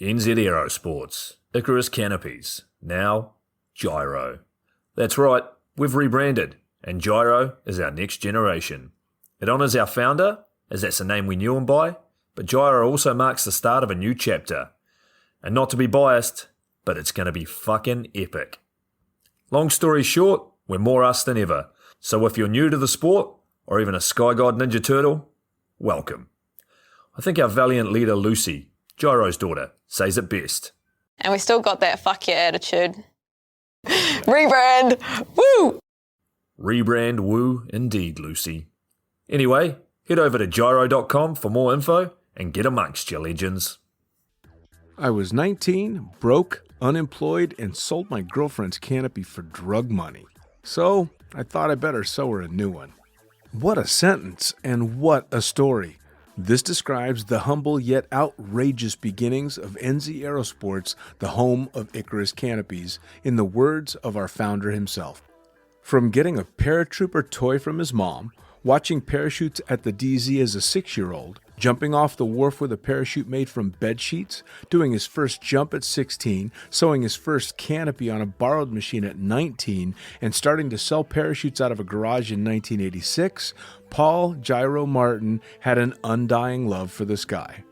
NZ Aerosports, Icarus Canopies, now Gyro. That's right, we've rebranded, and Gyro is our next generation. It honours our founder, as that's the name we knew him by, but Gyro also marks the start of a new chapter. And not to be biased, but it's going to be fucking epic. Long story short, we're more us than ever. So if you're new to the sport, or even a Sky God Ninja Turtle, welcome. I think our valiant leader Lucy, Gyro's daughter, says it best. And we still got that fuck yeah attitude. Rebrand! Woo! Rebrand woo indeed, Lucy. Anyway, head over to gyro.com for more info and get amongst you legends. I was 19, broke, unemployed, and sold my girlfriend's canopy for drug money. So I thought I better sew her a new one. What a sentence, and what a story. This describes the humble yet outrageous beginnings of NZ Aerosports, the home of Icarus Canopies, in the words of our founder himself. From getting a paratrooper toy from his mom, watching parachutes at the DZ as a 6-year-old, jumping off the wharf with a parachute made from bed sheets, doing his first jump at 16, sewing his first canopy on a borrowed machine at 19, and starting to sell parachutes out of a garage in 1986, Paul Gyro Martin had an undying love for the sky.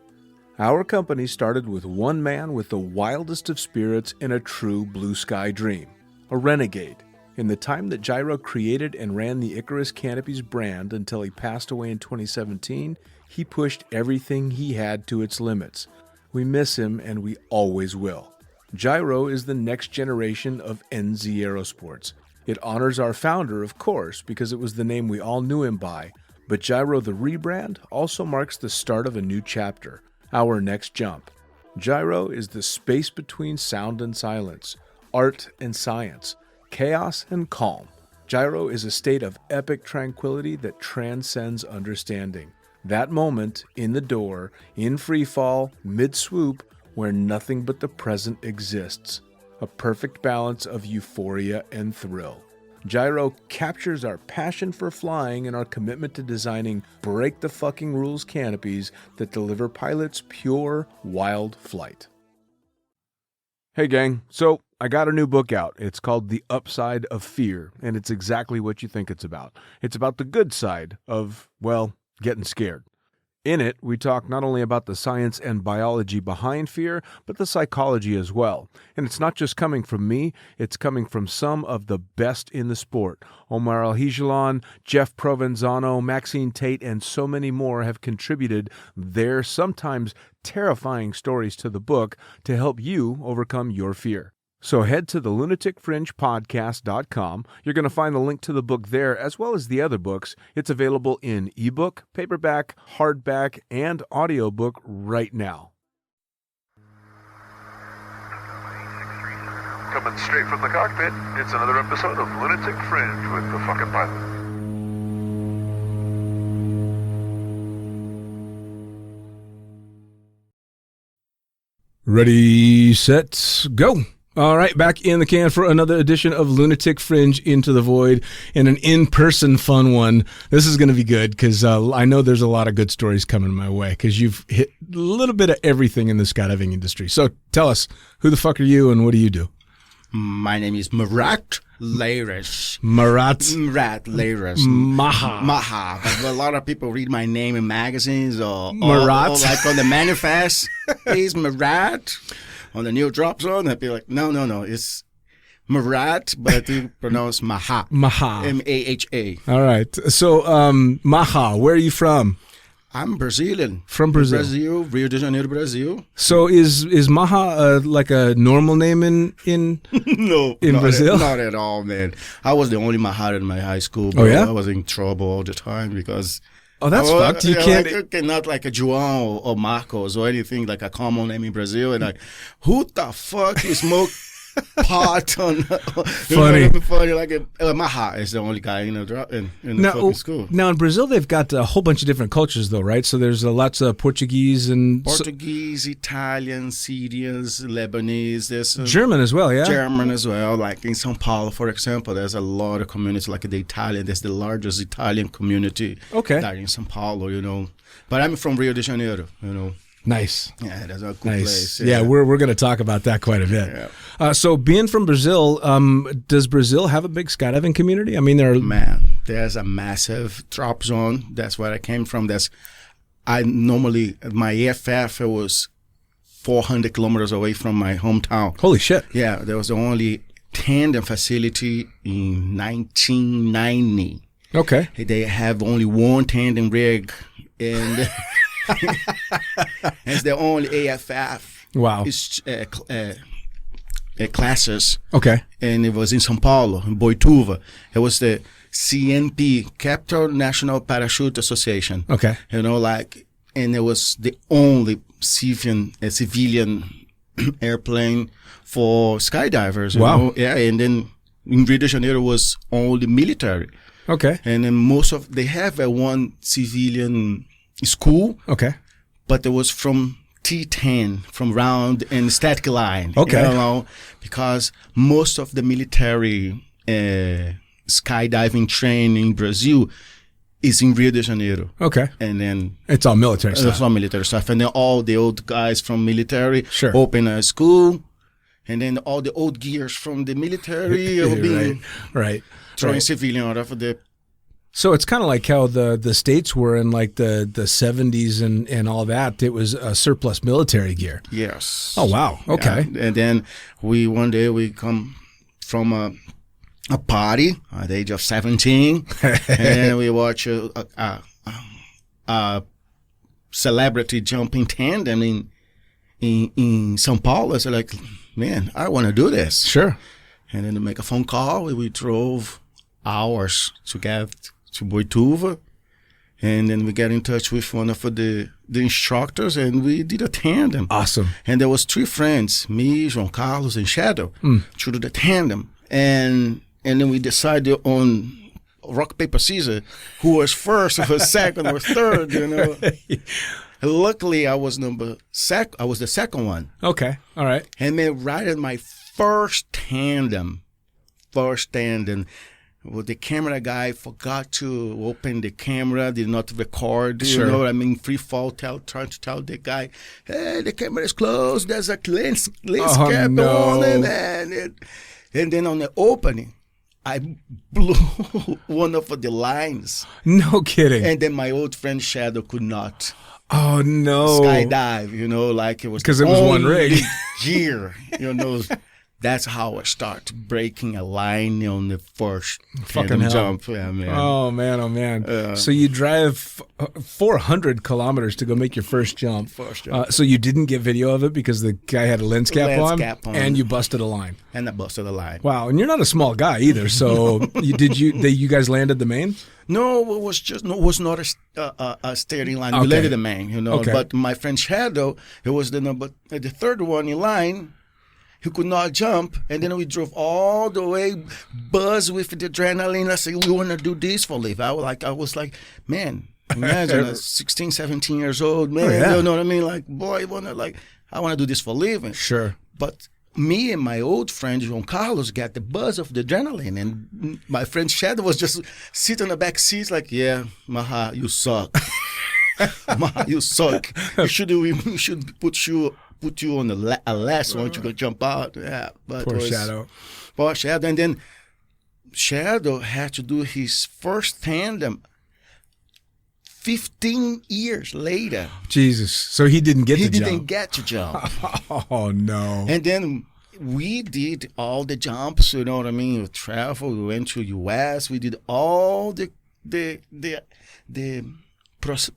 Our company started with one man with the wildest of spirits and a true blue sky dream, a renegade. In the time that Gyro created and ran the Icarus Canopies brand until he passed away in 2017, he pushed everything he had to its limits. We miss him, and we always will. Gyro is the next generation of NZ Aerosports. It honors our founder, of course, because it was the name we all knew him by, but Gyro the rebrand also marks the start of a new chapter, our next jump. Gyro is the space between sound and silence, art and science, chaos and calm. Gyro is a state of epic tranquility that transcends understanding. That moment, in the door, in free fall, mid-swoop, where nothing but the present exists. A perfect balance of euphoria and thrill. Gyro captures our passion for flying and our commitment to designing break-the-fucking-rules canopies that deliver pilots pure, wild flight. Hey gang, so I got a new book out. It's called The Upside of Fear, and it's exactly what you think it's about. It's about the good side of, well, getting scared. In it, we talk not only about the science and biology behind fear, but the psychology as well. And it's not just coming from me, it's coming from some of the best in the sport. Omar Alhigelan, Jeff Provenzano, Maxine Tate, and so many more have contributed their sometimes terrifying stories to the book to help you overcome your fear. So head to the lunaticfringepodcast.com. You're going to find the link to the book there, as well as the other books. It's available in ebook, paperback, hardback, and audiobook right now. Coming straight from the cockpit, it's another episode of Lunatic Fringe with the fucking pilot. Ready, set, go. All right, back in the can for another edition of Lunatic Fringe Into the Void, and an in-person fun one. This is going to be good because I know there's a lot of good stories coming my way because you've hit a little bit of everything in the skydiving industry. So tell us, who the fuck are you and what do you do? My name is Marat Leiras. Marat Leiras. Maha. But a lot of people read my name in magazines or like on the manifest. He's Marat. On the new dropzone, they'd be like, no, it's Marat, but they pronounce Maha. Maha. M-A-H-A. All right. So, Maha, where are you from? I'm Brazilian. From Brazil. Brazil, Rio de Janeiro, Brazil. So is Maha like a normal name in No, in Brazil? Not at all, man. I was the only Maha in my high school. But I was in trouble all the time because... Oh, that's fucked. You can't... not like a João or Marcos or anything like a common name in Brazil. And like, who the fuck is smoke pot on... Funny. Like Maha is the only guy in the fucking school. Now, in Brazil, they've got a whole bunch of different cultures, though, right? So there's lots of Portuguese and... Portuguese, Italian, Syrians, Lebanese. There's German as well, yeah? German as well. Like in São Paulo, for example, there's a lot of communities like the Italian. There's the largest Italian community there in São Paulo, But I'm from Rio de Janeiro, Nice. Yeah, that's a good Nice. place. Yeah, we're going to talk about that quite a bit. Yeah. So being from Brazil, does Brazil have a big skydiving community? I mean, there's a massive drop zone. That's where I came from. My AFF was 400 kilometers away from my hometown. Holy shit. Yeah, there was the only tandem facility in 1990. Okay. They have only one tandem rig, and it's the only AFF. Wow. Classes. Okay. And it was in São Paulo, in Boituva. It was the CNP, Capital National Parachute Association. Okay. And it was the only civilian airplane for skydivers. You Wow. know? Yeah, and then in Rio de Janeiro was only military. Okay. And then they have one civilian school. Okay. But it was from T10, from round and static line. Okay. Because most of the military skydiving training in Brazil is in Rio de Janeiro. Okay. And then it's all military stuff. It's all military stuff. And then all the old guys from military Sure. open a school. And then all the old gears from the military will be right. throwing civilian out of the... So it's kind of like how the States were in like the 70s and all that. It was a surplus military gear. Yes. Oh, wow. Okay. Yeah. And then one day we come from a party at the age of 17, and we watch a celebrity jumping tandem in São Paulo. So like, man, I want to do this. Sure. And then to make a phone call, we drove hours to get to Boituva, and then we got in touch with one of the instructors, and we did a tandem. Awesome. And there was 3 friends, me, João Carlos, and Shadow, to do the tandem. And then we decided on rock, paper, scissors, who was first, who was second, who was third, Luckily, I was the second one. Okay. All right. And then right at my first tandem, well, the camera guy forgot to open the camera, did not record, Sure. free fall, trying to tell the guy, hey, the camera is closed, there's a lens cap no. on it, and then on the opening, I blew one of the lines. No kidding. And then my old friend Shadow could not Oh, no. skydive, it was because it was one rig. Gear, That's how I start breaking a line on the first Fucking hell. jump. Yeah, man. Oh, man. So you drive 400 kilometers to go make your first jump. So you didn't get video of it because the guy had a lens cap on, and you busted a line. And I busted a line. Wow, and you're not a small guy either. So you guys landed the main? No, it was not a steering line. Okay. We landed the main, Okay. But my friend Shadow, it was the third one in line. He could not jump, and then we drove all the way, buzzed with the adrenaline. I said, we want to do this for a living. I was like, man, imagine 16, 17 years old, man. Oh, yeah. You know what I mean? Like, boy, I want to do this for a living. Sure. But me and my old friend, João Carlos, got the buzz of the adrenaline, and my friend Shadow was just sitting in the back seat like, yeah, Maha, you suck. Maha, you suck. We should put you on a last one to go jump out. Yeah, but Poor Shadow. Poor Shadow. And then Shadow had to do his first tandem 15 years later. Jesus. So he didn't get to jump. He didn't get to jump. Oh, no. And then we did all the jumps, you know what I mean? We traveled, we went to U.S., we did all the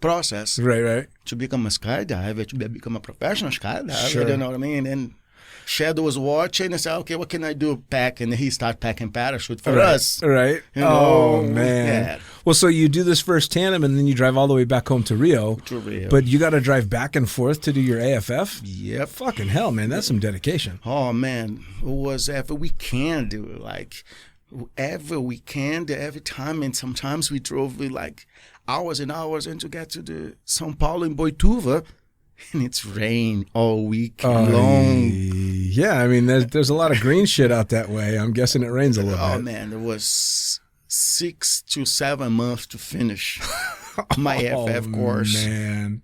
process Right. to become a skydiver, to become a professional skydiver, Sure. you know what I mean? And Shadow was watching and said, okay, what can I do? Pack. And he started packing parachute for us. Right. You know? Oh, man. Yeah. Well, so you do this first tandem, and then you drive all the way back home to Rio. But you got to drive back and forth to do your AFF? Yep. Fucking hell, man. That's some dedication. Oh, man. It was every weekend. Every weekend, every time. And sometimes we drove hours and hours and to get to the São Paulo in Boituva. And it's rain all week long. Yeah, I mean, there's a lot of green shit out that way. I'm guessing it rains a little bit. Oh, man, it was 6 to 7 months to finish my FF course. Man.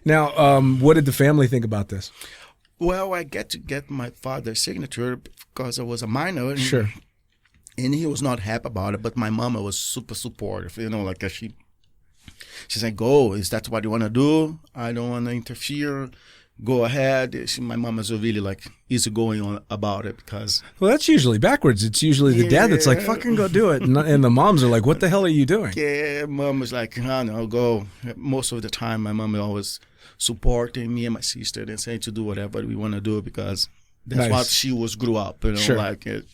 Now, what did the family think about this? Well, I get my father's signature because I was a minor. And, Sure. And he was not happy about it, but my mama was super supportive. Like she said, "Go. Is that what you want to do? I don't want to interfere. Go ahead." My mom is really like easygoing on about it because. Well, that's usually backwards. It's usually the dad that's like, "Fucking go do it," and the moms are like, "What the hell are you doing?" Yeah, mom was like, "I no, go." Most of the time, my mom is always supporting me and my sister and saying to do whatever we want to do because that's what she grew up. Sure. Like it.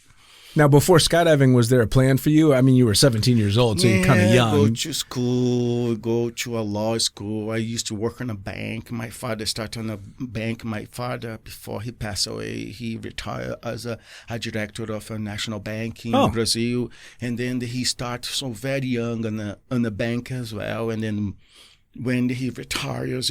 Now, before skydiving, was there a plan for you? I mean, you were 17 years old, so you're kind of young. Go to school, go to a law school. I used to work in a bank. My father started on a bank. My father, before he passed away, he retired as a director of a national bank in Brazil. And then he started so very young on the bank as well. And then when he retires,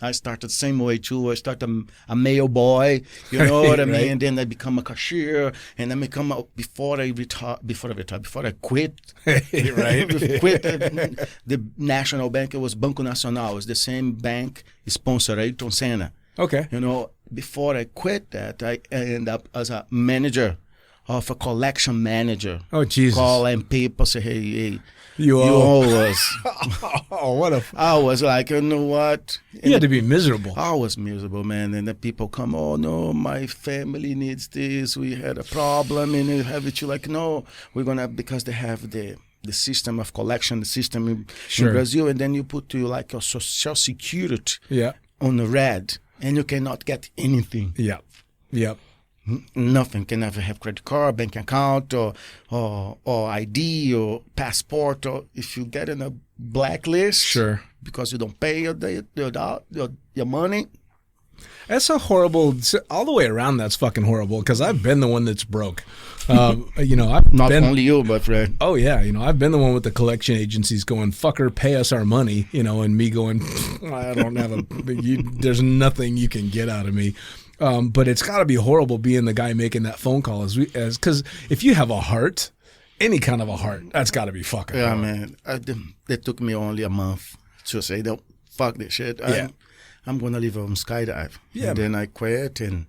I started the same way too. I started a mail boy, you know what I mean? Right. And then I become a cashier, and then before I quit, Right. quit the national bank. It was Banco Nacional. It was the same bank sponsored Ayrton Senna. Okay. Before I quit that, I ended up as a manager of a collection manager. Oh, Jesus. Calling people, say, hey, You you owe. owe us. Oh, what a... I was like, you know what? You had to be miserable. I was miserable, man. And the people come, oh, no, my family needs this. We had a problem. And you have it, you're like, no, we're going to, because they have the system of collection, the system in Brazil. And then you put like your social security on the red. And you cannot get anything. Yep. Nothing. Can never have credit card, bank account, or ID or passport. Or if you get in a blacklist, because you don't pay your money. That's a horrible. All the way around, that's fucking horrible. Because I've been the one that's broke. I've Not been, only you, but Fred. Oh yeah, I've been the one with the collection agencies going, "Fucker, pay us our money," and me going, "I don't have there's nothing you can get out of me." But it's got to be horrible being the guy making that phone call, because if you have a heart, any kind of a heart, that's got to be fucking. Yeah, hard. man. It took me only a month to say, "No, fuck this shit. I'm gonna leave on skydive." Yeah, and then I quit and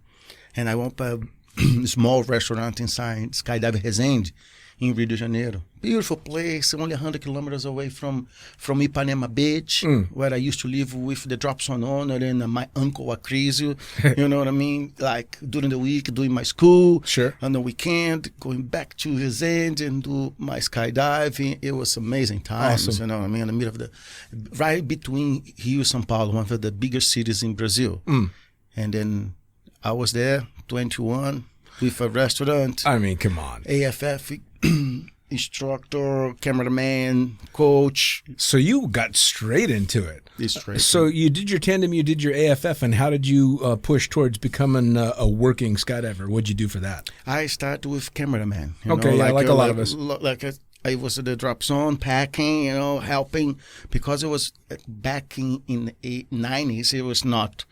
I went to a small restaurant inside Skydive Resende in Rio de Janeiro. Beautiful place, only 100 kilometers away from Ipanema Beach, where I used to live with the dropzone owner and my uncle Acrisio. You know what I mean? Like during the week, doing my school. Sure. On the weekend, going back to Resende and do my skydiving. It was amazing times. Awesome. You know what I mean? In the middle of right between Rio and São Paulo, one of the bigger cities in Brazil. And then I was there, 21, with a restaurant. I mean, come on. AFF instructor, cameraman, coach. So you got straight into it. Straight. So you did your tandem, you did your AFF, and how did you push towards becoming a working skydiver? What'd you do for that? I started with cameraman. Okay, like a lot of us. I was at the drop zone, packing, helping, because it was back in the 90s, it was not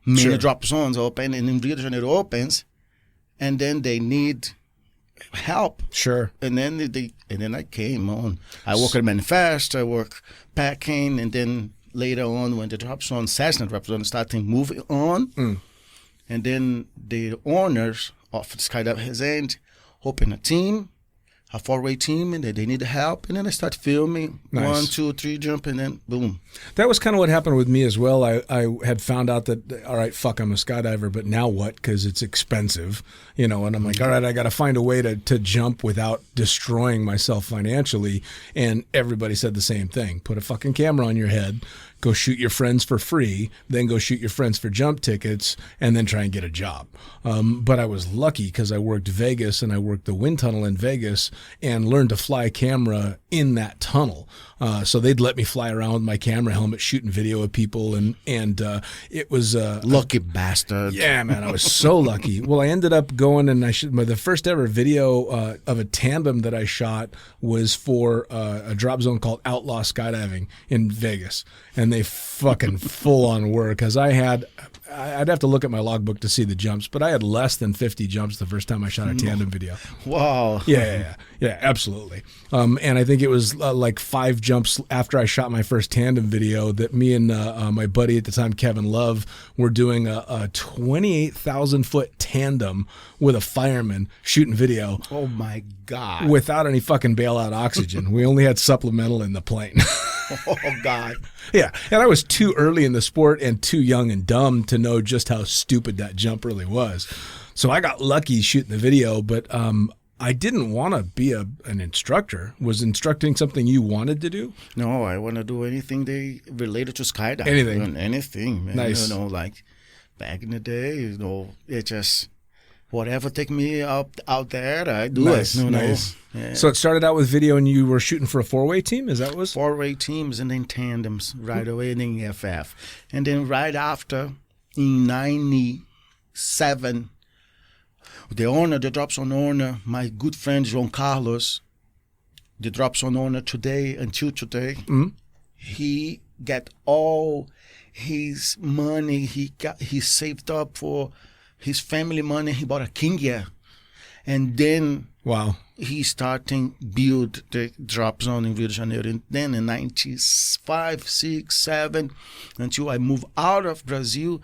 many drop zones open, and in Rio de Janeiro opens, and then they need help. Sure. And then I came on. I work at Manifest, I work packing, and then later on when the drop zone, Cessna drop zone started moving on, and then the owners of Skydive Resende opened a team, a 4-way team, and they need help. And then I start filming, Nice. 1, 2, 3 jump, and then boom. That was kind of what happened with me as well. I had found out that, all right, fuck, I'm a skydiver, but now what? Because it's expensive, and I'm like, all right, I got to find a way to jump without destroying myself financially. And everybody said the same thing. Put a fucking camera on your head, go shoot your friends for free, then go shoot your friends for jump tickets, and then try and get a job. But I was lucky because I worked Vegas and I worked the wind tunnel in Vegas and learned to fly camera in that tunnel. So they'd let me fly around with my camera helmet shooting video of people, and it was Lucky bastard. yeah, man, I was so lucky. Well, I ended up going and the first ever video of a tandem that I shot was for a drop zone called Outlaw Skydiving in Vegas, and they fucking full on work because I'd have to look at my logbook to see the jumps, but I had less than 50 jumps the first time I shot a tandem video. Wow. Yeah, absolutely. And I think it was like 5 jumps after I shot my first tandem video that me and my buddy at the time, Kevin Love, were doing a 28,000 foot tandem with a fireman shooting video. Oh my God. Without any fucking bailout oxygen. We only had supplemental in the plane. Oh God. Yeah. And I was too early in the sport and too young and dumb to know just how stupid that jump really was. So I got lucky shooting the video, but I didn't want to be an instructor. Was instructing something you wanted to do? No, I want to do anything related to skydiving. Anything, man. Nice. Like back in the day, it just whatever take me out there, I do it. Nice. Yeah. So it started out with video, and you were shooting for a 4-way team. Is that what it was? 4-way teams, and then tandems right away, and then EFF, and then right after in '97. The drop zone owner, my good friend João Carlos, the drop zone owner until today, he got all his money he saved up for his family money. He bought a King Air, and then he started build the drop zone in Rio de Janeiro. And then in '95, '6, '7, until I moved out of Brazil.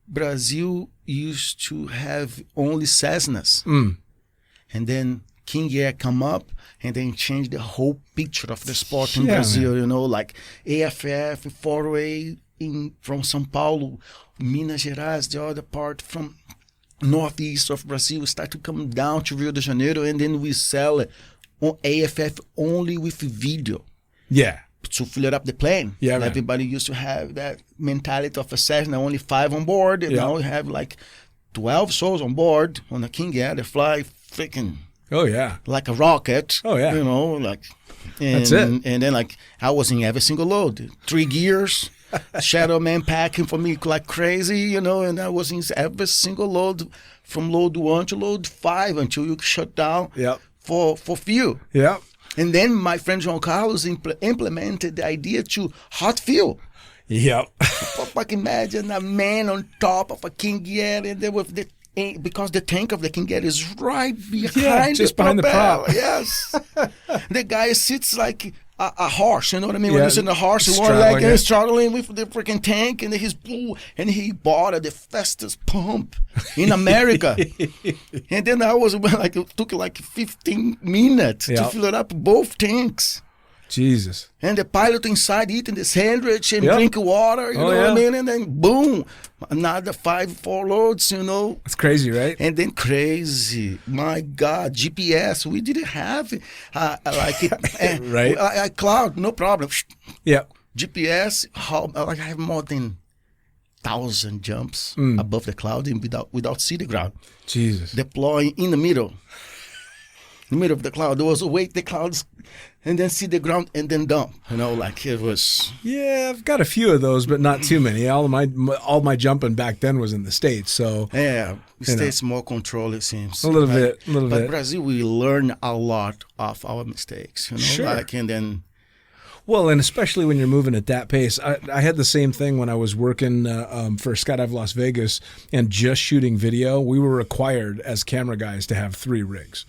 Brazil used to have only Cessnas. And then King Air come up and then change the whole picture of the sport in Brazil, like AFF, 4-way from São Paulo, Minas Gerais, the other part from northeast of Brazil start to come down to Rio de Janeiro, and then we sell it on AFF only with video. Yeah. To fill up the plane. Yeah, right. Everybody used to have that mentality of a Cessna, only 5 on board. And now we have like 12 souls on board on a King Air. They fly freaking like a rocket. Oh, yeah. That's it. And then I was in every single load. 3 gears, shadow man packing for me like crazy, and I was in every single load from load 1 to load 5 until you shut down for fuel. Yeah. And then my friend João Carlos implemented the idea to hot fuel. Yep. Fucking imagine a man on top of a King Air, and then with because the tank of the King Air is right behind just behind the prop. Yes. The guy sits like a horse, you know what I mean? When you sit in a horse, one leg is struggling with the freaking tank, and he bought the fastest pump in America. And then it took like 15 minutes to fill it up both tanks. Jesus. And the pilot inside eating the sandwich and drink water, you know what I mean? And then boom, another 4 loads, It's crazy, right? And then crazy. My God, GPS, we didn't have right? Cloud, no problem. Yeah. GPS, I have more than 1,000 jumps above the cloud and without see the ground. Jesus. Deploying in the middle of the cloud. There was a wait the clouds and then see the ground and then dump. It was. Yeah, I've got a few of those, but not too many. All my jumping back then was in the States, so. Yeah, the States more control, it seems. A little bit. But Brazil, we learn a lot of our mistakes. Sure. And then. Well, and especially when you're moving at that pace. I had the same thing when I was working for Skydive Las Vegas and just shooting video. We were required as camera guys to have 3 rigs.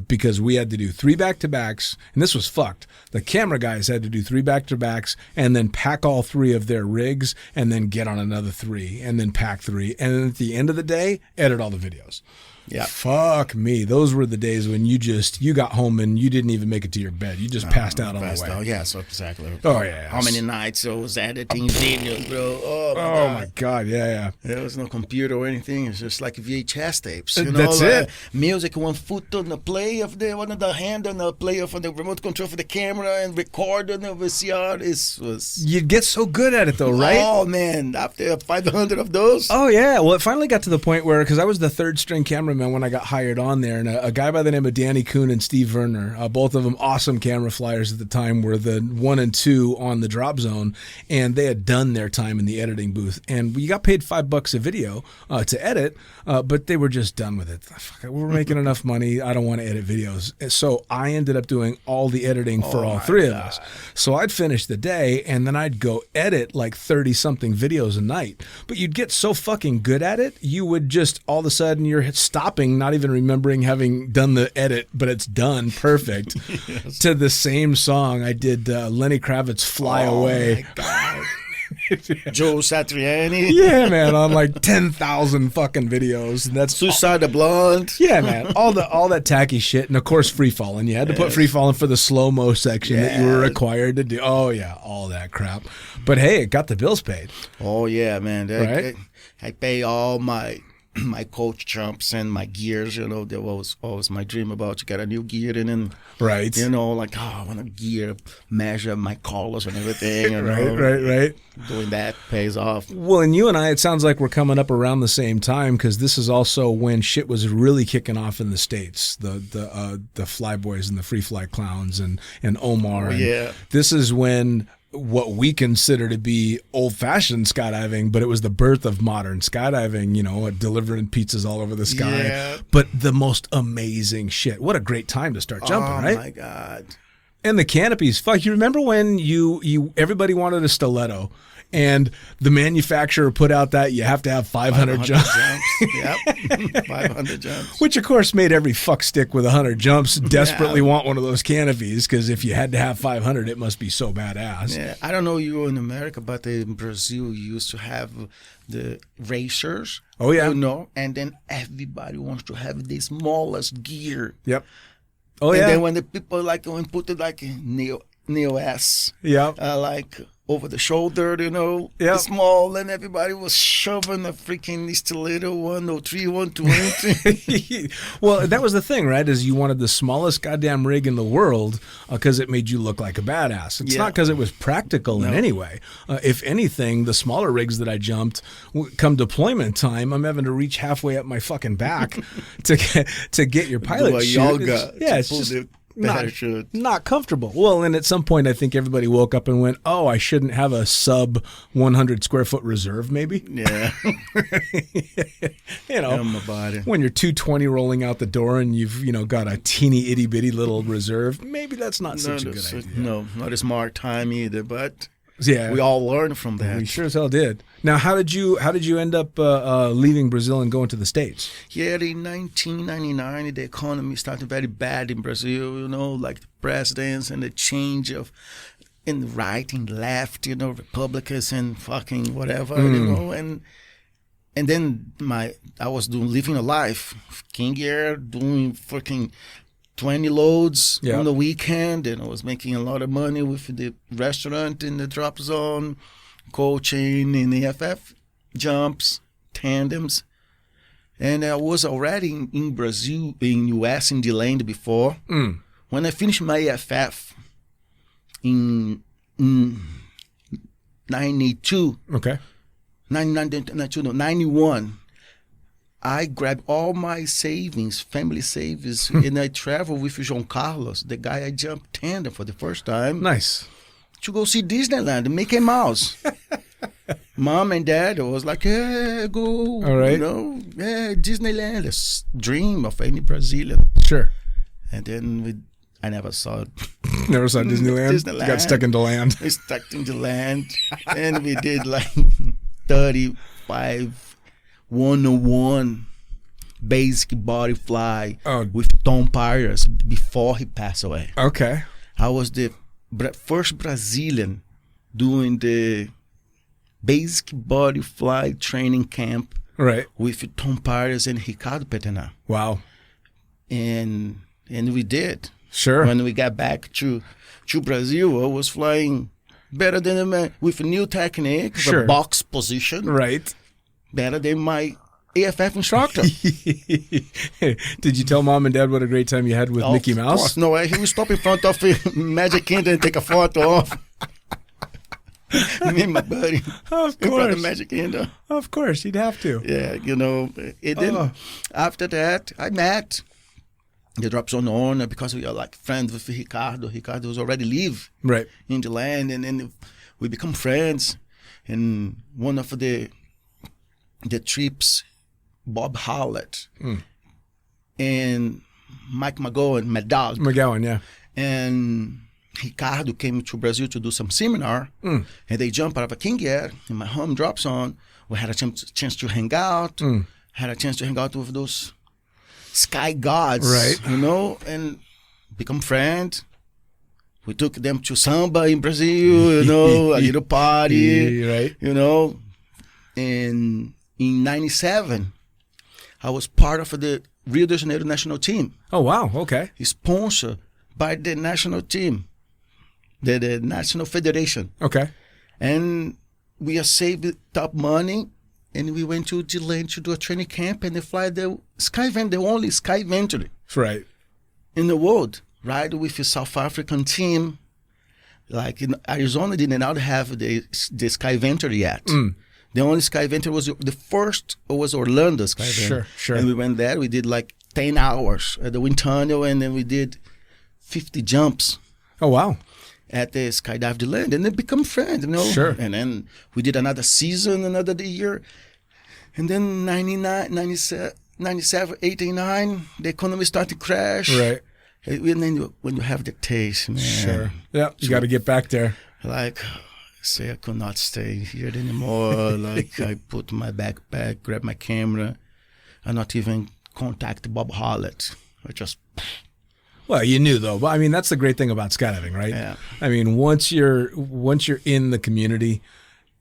Because we had to do 3 back-to-backs, and this was fucked. The camera guys had to do 3 back-to-backs and then pack all 3 of their rigs and then get on another 3 and then pack 3. And then at the end of the day, edit all the videos. Yeah. Fuck me. Those were the days when you got home and you didn't even make it to your bed. You just passed out on the way. Yeah, so exactly. Oh, yeah. How many nights I was editing videos, bro? Oh, my God. Yeah. There was no computer or anything. It's just like VHS tapes. That's it. Music, 1 foot on the play of one of the hand on the play of the remote control for the camera and record on the VCR. You'd get so good at it, though, right? Oh, man. After 500 of those. Oh, yeah. Well, it finally got to the point where, because I was the 3rd string cameraman when I got hired on there, and a guy by the name of Danny Kuhn and Steve Werner, both of them awesome camera flyers at the time, were the 1 and 2 on the drop zone, and they had done their time in the editing booth, and we got paid $5 a video to edit, but they were just done with it. We're making enough money. I don't want to edit videos. So I ended up doing all the editing for all 3 of us. So I'd finish the day, and then I'd go edit like 30-something videos a night. But you'd get so fucking good at it, you would just all of a sudden you're stopping stopping, not even remembering having done the edit, but it's done perfect. Yes. To the same song, I did Lenny Kravitz "Fly Away." My God. Joe Satriani. Yeah, man, on like 10,000 fucking videos. And that's Suicide the Blonde. Yeah, man, all that tacky shit, and of course Free Fallin'. You had to put Free Fallin' for the slow mo section that you were required to do. Oh yeah, all that crap. But hey, it got the bills paid. Oh yeah, man. Right? I pay all my coach jumps and my gears. There was always my dream about to get a new gear and then right. Like I want a gear, measure my colors and everything. Right. Doing that pays off. Well, and you and I, it sounds like we're coming up around the same time because this is also when shit was really kicking off in the States. The Flyboys and the Free Fly Clowns and Omar. And this is when what we consider to be old-fashioned skydiving, but it was the birth of modern skydiving, delivering pizzas all over the sky, but the most amazing shit. What a great time to start jumping, right? Oh, my God. And the canopies. Fuck, you remember when everybody wanted a stiletto, and the manufacturer put out that you have to have 500 jumps. Yep, 500 jumps. Which, of course, made every fuckstick with 100 jumps desperately want one of those canopies, because if you had to have 500, it must be so badass. Yeah, I don't know you in America, but in Brazil, you used to have the racers. Oh, yeah. And then everybody wants to have the smallest gear. Yep. Oh, and yeah. then when the people put it like Neo S. Yeah. Like over the shoulder, small, and everybody was shoving a freaking stiletto 103, 120. Well, that was the thing, right? Is you wanted the smallest goddamn rig in the world because it made you look like a badass. It's not because it was practical in any way. If anything, the smaller rigs that I jumped, come deployment time, I'm having to reach halfway up my fucking back to get your pilot chute. Yoga. It's just not comfortable. Well, and at some point, I think everybody woke up and went, "Oh, I shouldn't have a sub 100 square foot reserve, maybe." Yeah. My body. When you're 220 rolling out the door and you've got a teeny itty bitty little reserve, maybe that's not such a good idea. No, not a smart time either. But yeah, we all learned from that. We sure as hell did. Now, how did you end up leaving Brazil and going to the States? Yeah, in 1999, the economy started very bad in Brazil. Like the presidents and the change of in the right and left. Republicans and fucking whatever. And then I was living a life, King Air, doing fucking 20 loads on the weekend, and I was making a lot of money with the restaurant in the drop zone, coaching in the EFF, jumps, tandems. And I was already in Brazil, in US, in the land before. When I finished my EFF in 92, okay, 91, I grabbed all my savings, family savings, and I traveled with João Carlos, the guy I jumped tandem for the first time. Nice. To go see Disneyland, Mickey Mouse. Mom and Dad was like, "Yeah, go." All right. Disneyland, a dream of any Brazilian. Sure. And then I never saw it. Never saw Disneyland? You got stuck in the land. We stuck in the land. And we did like 35 101 basic body fly with Tom Pyres before he passed away. Okay. I was the first Brazilian doing the basic body fly training camp with Tom Pyres and Ricardo Petena. Wow. And we did. Sure. When we got back to Brazil, I was flying better than a man with a new technique, the box position. Right. Better than my AFF instructor. Did you tell Mom and Dad what a great time you had with Mickey Mouse? Of course. No, he would stop in front of Magic Kingdom and take a photo of me and my buddy. Of course. In front of Magic Kingdom. Of course, you'd have to. Yeah, then after that, I met the drop zone owner because we are like friends with Ricardo. Ricardo was already live in the land, and then we become friends. And one of the trips, Bob Howlett and Mike McGowan, my dog. McGowan, yeah. And Ricardo came to Brazil to do some seminar, and they jumped out of a King Air in my home drop zone. We had a chance to hang out. Had a chance to hang out with those sky gods, Right. you know, and become friends. We took them to samba in Brazil, you know, a little party, Right. you know. And in 97, I was part of the Rio de Janeiro national team, Oh, wow. Okay. sponsored by the national team, the national federation. Okay. And we are saved top money, and we went to Deland to do a training camp, and they fly the the only sky venture Right. in the world, right? With the South African team. Like in Arizona, did not have the sky venture yet. The only sky venture was the first was Orlando sky venture. Sure. And we went there. We did like 10 hours at the wind tunnel, and then we did 50 jumps Oh, wow. at the skydive the land, and then become friends, you know. Sure. And then we did another season, another year, and then 99, 97, 89, the economy started to crash. Right. And then when you have the taste, man. Sure. Yeah. You got to get back there. Like, say I could not stay here anymore. Like, I put my backpack, grab my camera, and not even contact Bob Hollett. I just... Well, you knew though. But I mean, that's the great thing about skydiving, right? Yeah. I mean, once you're in the community,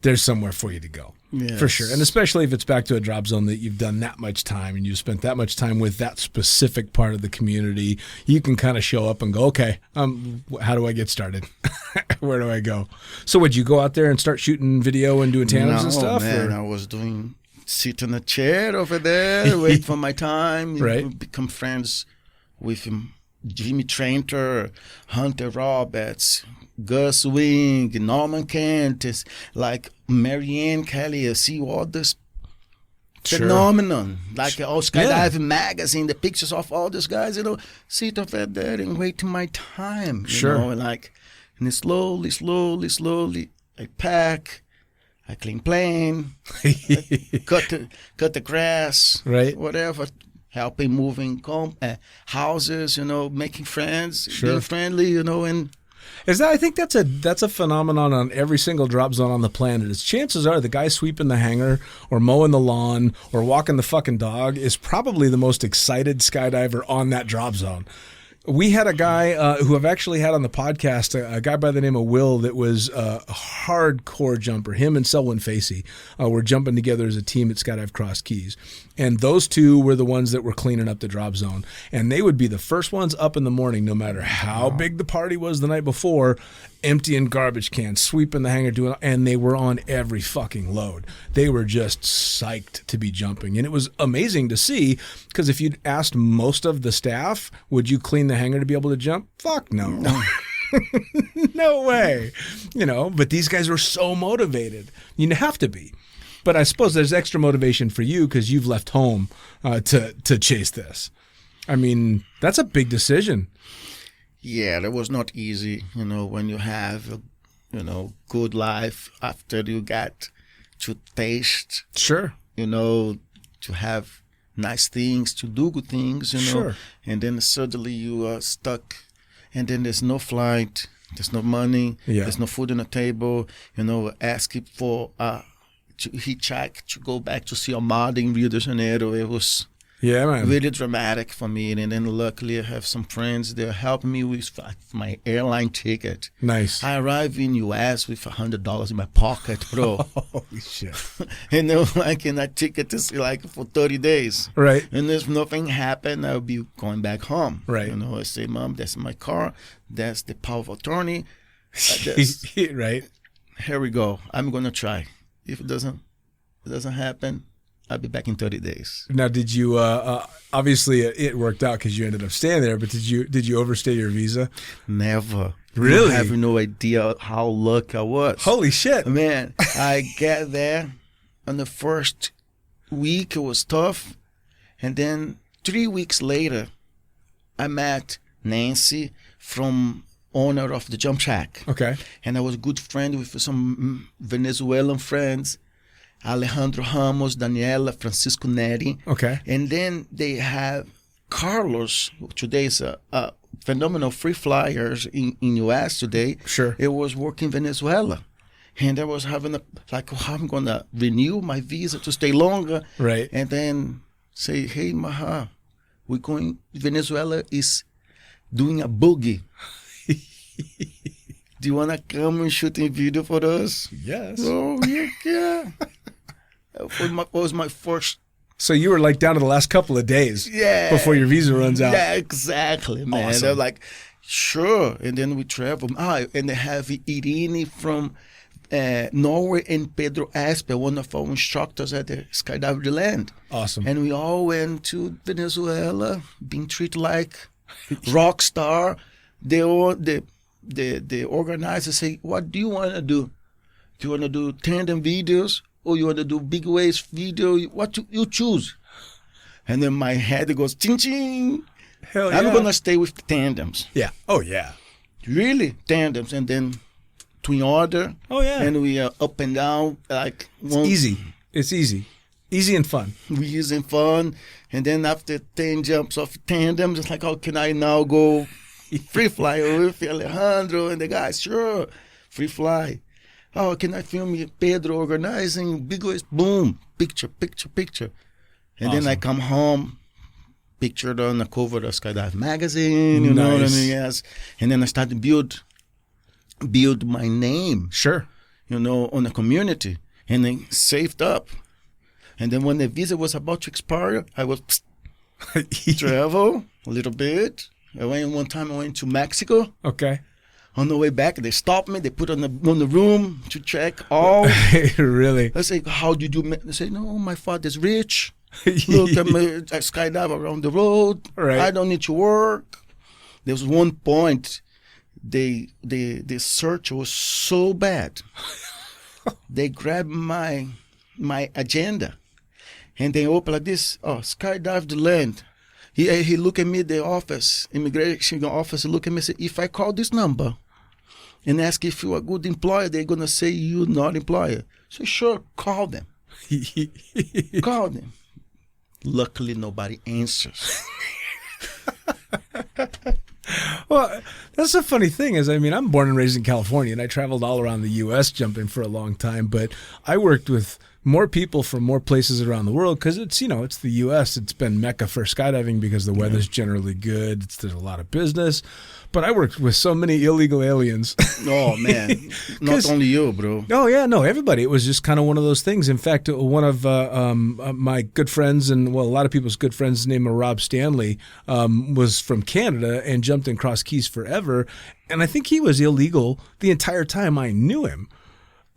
there's somewhere for you to go. Yes. For sure. And especially if it's back to a drop zone that you've done that much time and you've spent that much time with that specific part of the community, you can kind of show up and go, okay, how do I get started? Where do I go? So would you go out there and start shooting video and doing tandems and stuff? Man, I was sit in a chair over there, wait for my time, Right. become friends with Jimmy Tranter, Hunter Roberts, Gus Wing, Norman Kent, like Marianne Kelly. I see all this Sure. phenomenon, like all skydiving magazine, the pictures of all these guys, you know, sit over there and wait my time, you Sure. know, and slowly, I pack, I clean plane, cut the grass, Right. whatever, helping moving houses, you know, making friends, Sure. being friendly, you know, and I think that's a phenomenon on every single drop zone on the planet. Is chances are the guy sweeping the hangar or mowing the lawn or walking the fucking dog is probably the most excited skydiver on that drop zone. We had a guy who I've actually had on the podcast, a guy by the name of Will that was a hardcore jumper. Him and Selwyn Facey were jumping together as a team at Skydive Cross Keys. And those two were the ones that were cleaning up the drop zone. And they would be the first ones up in the morning, no matter how big the party was the night before, emptying garbage cans, sweeping the hangar, and they were on every fucking load. They were just psyched to be jumping. And it was amazing to see, because if you'd asked most of the staff, would you clean the hangar to be able to jump? Fuck no. No way. You know, but these guys were so motivated. You have to be. But I suppose there's extra motivation for you because you've left home to chase this. I mean, that's a big decision. yeah, that was not easy, you know, when you have a, you know, good life after you got to taste, Sure. you know, to have nice things, to do good things, you know, Sure. and then suddenly you are stuck, and then there's no flight, there's no money, Yeah. there's no food on the table, you know, asking for to hitchhike to go back to see Armada in Rio de Janeiro. It was Yeah, man. really dramatic for me, and then luckily I have some friends that helped me with my airline ticket. Nice. I arrived in US with $100 in my pocket, bro. Holy shit. And they were like, and that ticket is like for 30 days. Right. And if nothing happened, I'll be going back home. Right. You know, I say, Mom, that's my car. That's the power of attorney. Right. Here we go. I'm going to try. If it doesn't happen, I'll be back in 30 days. Now, did you? Obviously, it worked out because you ended up staying there. But did you overstay your visa? Never. Really? I have no idea how lucky I was. Holy shit! Man, I get there, and the first week it was tough, and then 3 weeks later, I met Nancy from owner of the jump shack. Okay. And I was a good friend with some Venezuelan friends, Alejandro Ramos, Daniela, Francisco Neri. Okay. And then they have Carlos, who today is a phenomenal free flyers in US today. Sure. It was working in Venezuela. And I was having how I'm going to renew my visa to stay longer. Right. And then say, hey, Maha, we're going, Venezuela is doing a boogie. Do you want to come and shoot a video for us? Yes. Oh, yeah. That was my first. So you were like down to the last couple of days before your visa runs out. Yeah, exactly, man. Awesome. They're like, sure. And then we travel. And they have Irene from Norway and Pedro Asper, one of our instructors at the Skydiving Land. Awesome. And we all went to Venezuela, being treated like rock star. The organizers say, what do you want to do? Do you want to do tandem videos or you want to do big waves video? What you choose? And then my head goes, ching, ching. Hell yeah. I'm going to stay with the tandems. Yeah. Oh, yeah. Really? Tandems. And then twin order. Oh, yeah. And we are up and down. Like Easy. It's easy. Easy and fun. We're using fun. And then after 10 jumps of tandems, it's like, oh, can I now go free fly with Alejandro and the guys? Sure. Free fly. Oh, can I film Pedro organizing? Big waves. Boom. Picture. And then I come home, pictured on the cover of Skydive magazine, you know what I mean? Yes. And then I start to build my name. Sure. You know, on the community. And then saved up. And then when the visa was about to expire, I was travel a little bit. One time I went to Mexico. Okay. On the way back, they stopped me. They put on the room to check all. Really? I say, how do you do? They say, no, my father's rich. Look, I skydive around the road. Right. I don't need to work. There was one point, the search was so bad. They grabbed my agenda, and they opened like this. Oh, skydive the land. He looked at me, the office, immigration office, look at me and say, if I call this number and ask if you're a good employer, they're going to say you're not employer. So sure, call them. Call them. Luckily, nobody answers. Well, that's the funny thing is, I mean, I'm born and raised in California, and I traveled all around the U.S. jumping for a long time, but I worked with more people from more places around the world because it's, you know, it's the U.S. It's been Mecca for skydiving because the weather's generally good. There's a lot of business. But I worked with so many illegal aliens. Oh, man. Not only you, bro. Oh, yeah, no, everybody. It was just kind of one of those things. In fact, one of my good friends, and well, a lot of people's good friends named Rob Stanley, was from Canada and jumped in Cross Keys forever. And I think he was illegal the entire time I knew him.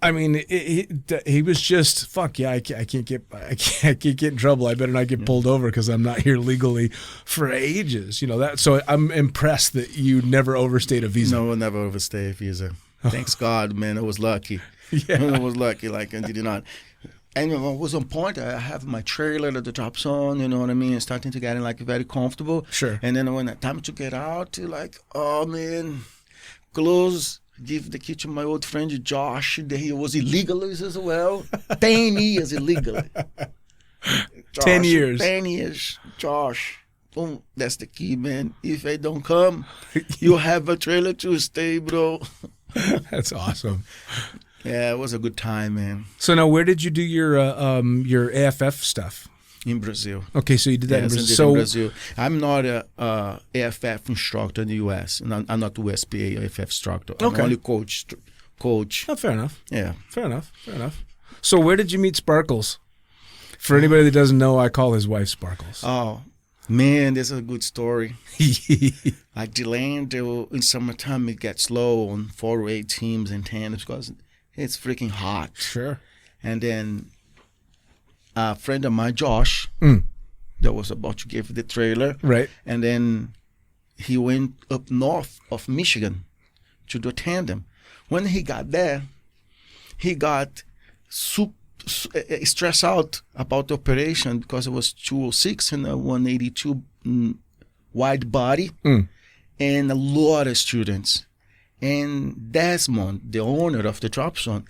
I mean, he was just, fuck yeah, I can't get in trouble. I better not get pulled over because I'm not here legally for ages. You know that. So I'm impressed that you never overstayed a visa. No, I never overstayed a visa. Thanks God, man. I was lucky. Yeah. I was lucky. Like I did not. And I was on point. I have my trailer at the drop zone. You know what I mean? Starting to get like very comfortable. Sure. And then when it's time to get out, like, oh man, close. Give the key to my old friend Josh. He was illegal as well. 10 years illegally. 10 years. 10 years. Josh. Boom. That's the key, man. If I don't come, you have a trailer to stay, bro. That's awesome. Yeah, it was a good time, man. So now, where did you do your AFF stuff? In Brazil. Okay, so you did that in Brazil. So in Brazil. I'm not a AFF instructor in the U.S. And I'm not USPA AFF instructor. I'm only coach. Oh, fair enough. Yeah. Fair enough. So where did you meet Sparkles? For anybody that doesn't know, I call his wife Sparkles. Oh, man, this is a good story. Like the land in summertime, it gets low on 408 teams and tandems because it's freaking hot. Sure. And then a friend of mine, Josh, that was about to give the trailer. Right. And then he went up north of Michigan to do a tandem. When he got there, he got stressed out about the operation because it was 206 and a 182 wide body and a lot of students. And Desmond, the owner of the drop zone,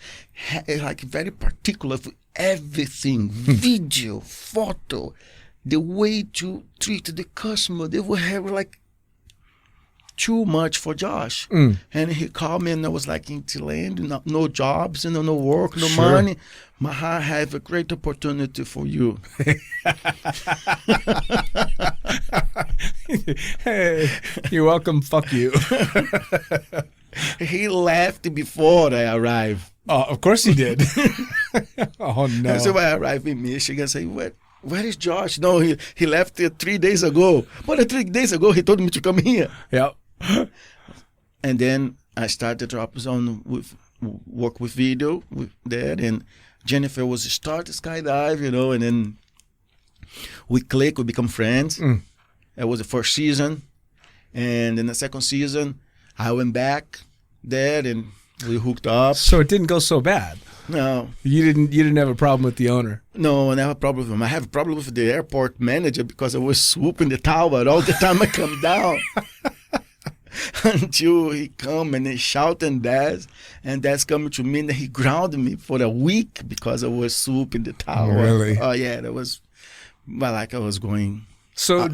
like very particular for everything, video, photo, the way to treat the customer. They will have like too much for Josh. And he called me and I was like, in Thailand, no jobs, no work, no money. Maha, I have a great opportunity for you. Hey, you're welcome. Fuck you. He left before I arrived. Oh, of course he did. Oh, no. So when I arrived in Michigan, I say, where is Josh? No, he left 3 days ago. But 3 days ago, he told me to come here. Yep. And then I started dropzone with work with video with that, and Jennifer was start skydive, and then we click, we become friends. That was the first season, and in the second season, I went back there and we hooked up. So it didn't go so bad. No, you didn't have a problem with the owner. No, I never have a problem with him. I have a problem with the airport manager because I was swooping the tower all the time I come down. Until he come and he shout and that's coming to me, and he grounded me for a week because I was swooping the tower. Really? Oh yeah, that was like I was going. So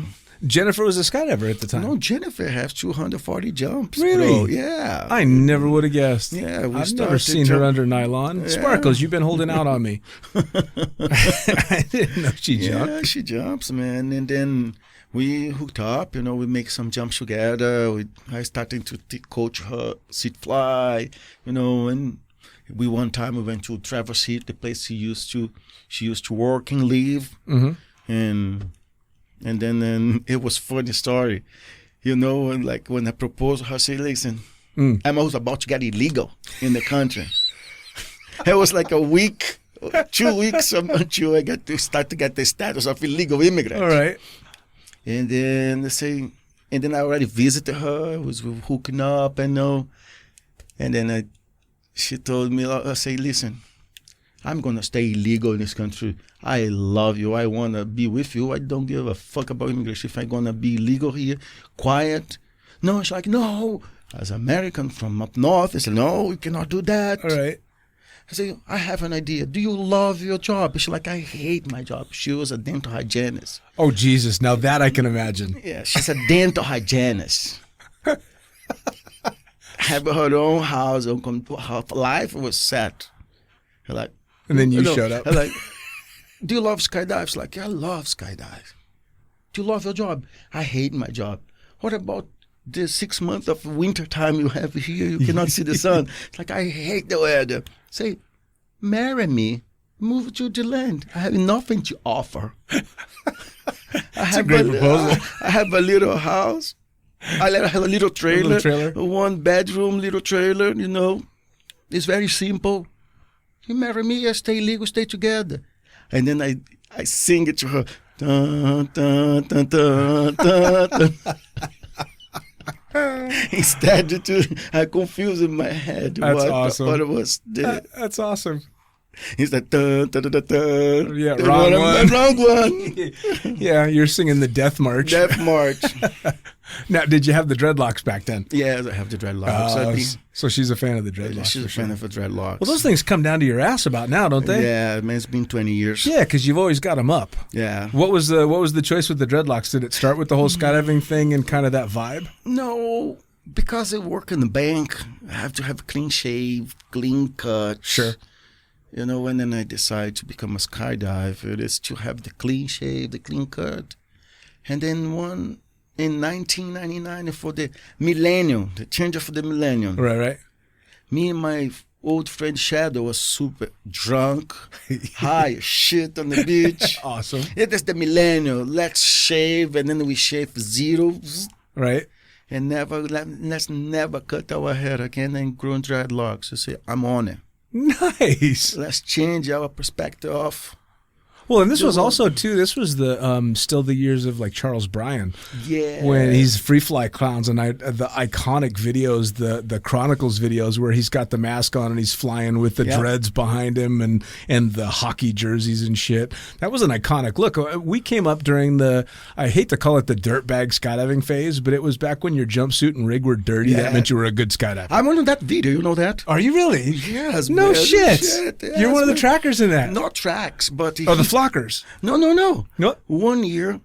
Jennifer was a skydiver at the time. No, Jennifer has 240 jumps. Really? Bro. Yeah. I never would have guessed. Yeah, I've never seen her under nylon. Yeah. Sparkles, you've been holding out on me. I didn't know she jumped. Yeah, she jumps, man, and then we hooked up, we make some jumps together. I started to coach her seat fly, and one time we went to Traverse City, the place she used to work and live, and then it was funny story, and like when I proposed her, I said, listen, I'm always about to get illegal in the country. It was like a week, 2 weeks until I get to start to get the status of illegal immigrant. All right. And then I already visited her, was hooking up, and then she told me, I say, listen, I'm going to stay illegal in this country. I love you. I want to be with you. I don't give a fuck about immigration. If I'm going to be illegal here, quiet. No, she's like, no. As an American from up north, I said, no, you cannot do that. All right. I say, I have an idea. Do you love your job? She's like, I hate my job. She was a dental hygienist. Oh, Jesus. Now that I can imagine. Yeah, she's a dental hygienist. Have her own house. Her life was set. Like, and then you showed up. Like, do you love skydive? She's like, yeah, I love skydive. Do you love your job? I hate my job. What about the 6 months of winter time you have here? You cannot see the sun. It's like, I hate the weather. Say, marry me. Move to the land. I have nothing to offer. That's a great proposal. I have a little house. I have a little trailer. 1 bedroom, little trailer, It's very simple. You marry me, I stay legal, stay together. And then I sing it to her. Dun, dun, dun, dun, dun, dun. Instead, I confused in my head. That's awesome. What it was. That's awesome. He's like, dun, dun, dun, dun, dun. Yeah, wrong one. Wrong one. Yeah, you're singing the Death March. Death March. Now, did you have the dreadlocks back then? Yeah, I have the dreadlocks. So she's a fan of the dreadlocks. She's a fan of the dreadlocks. Well, those things come down to your ass about now, don't they? Yeah, man, it's been 20 years. Yeah, because you've always got them up. Yeah. What was the choice with the dreadlocks? Did it start with the whole skydiving thing and kind of that vibe? No, because I work in the bank, I have to have a clean shave, clean cut. Sure. And then I decided to become a skydiver. It is to have the clean shave, the clean cut. And then in 1999 for the millennium, the change of the millennium. Right. Me and my old friend Shadow was super drunk, high as shit on the beach. Awesome. It is the millennium. Let's shave, and then we shave zeros. Right. And let's never cut our hair again and grow dreadlocks. You say, I'm on it. Nice. Let's change our perspective of. Well, and this was also too. This was the still the years of like Charles Bryan. Yeah. When he's Free Fly Clowns and the iconic videos, the Chronicles videos where he's got the mask on and he's flying with the dreads behind him and the hockey jerseys and shit. That was an iconic look. We came up during I hate to call it the dirtbag skydiving phase, but it was back when your jumpsuit and rig were dirty. Yeah. That meant you were a good skydiver. I'm on that video. You know that? Are you really? Yes. No man. shit. Yes, You're one of the trackers in that. Not tracks, but the flockers. No. No. 1 year,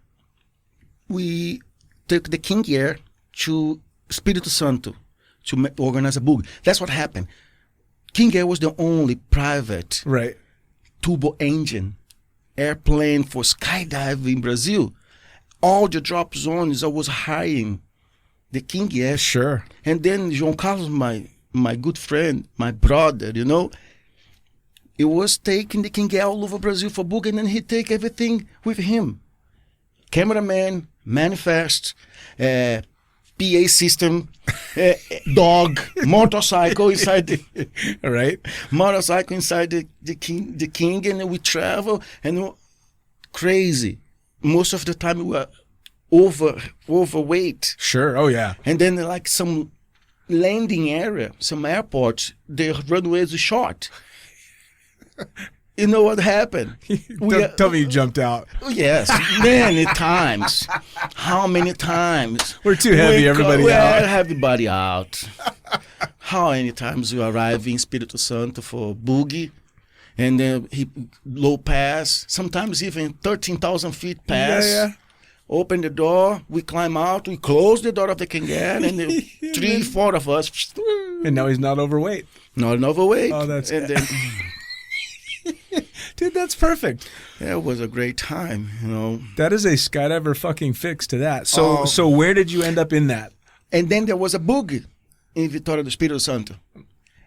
we took the King Air to Espírito Santo to organize a boogie. That's what happened. King Air was the only private turbo engine airplane for skydiving in Brazil. All the drop zones I was hiring the King Air. Sure. And then João Carlos, my good friend, my brother, you know, he was taking the King Air all over Brazil for boogie, and then he take everything with him. Cameraman, manifest, PA system, dog, motorcycle inside the motorcycle inside the king, and we travel and crazy. Most of the time we were overweight. Sure. Oh yeah. And then like some landing area, some airports, the runways are short. You know what happened? Tell me you jumped out. Yes, many times. How many times? We're too heavy, everybody out. Everybody out. How many times we arrive in Espírito Santo for boogie, and then low pass, sometimes even 13,000 feet pass. Yeah. Open the door, we climb out, we close the door of the King Air, and then 3-4 of us. And now he's not overweight. Not overweight. Oh, that's and then, dude, that's perfect. Yeah, it was a great time, you know. That is a skydiver fucking fix to that. So where did you end up in that? And then there was a boogie in Vitória do Espírito Santo.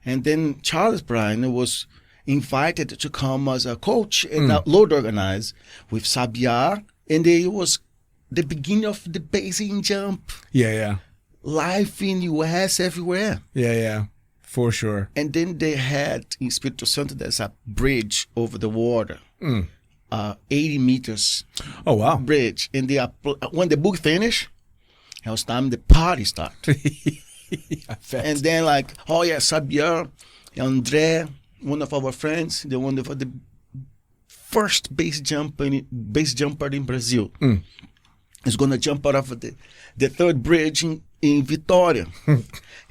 And then Charles Bryan was invited to come as a coach and load organize with Sabiá. And it was the beginning of the basing jump. Yeah. Life in U.S. everywhere. Yeah. For sure. And then they had in Espírito Santo, there's a bridge over the water, 80 meters. Oh, wow. Bridge. And when the book finished, it was time the party started. And then Sabiá, André, one of our friends, the first base jumper in Brazil, is going to jump out of the third bridge in Vitória.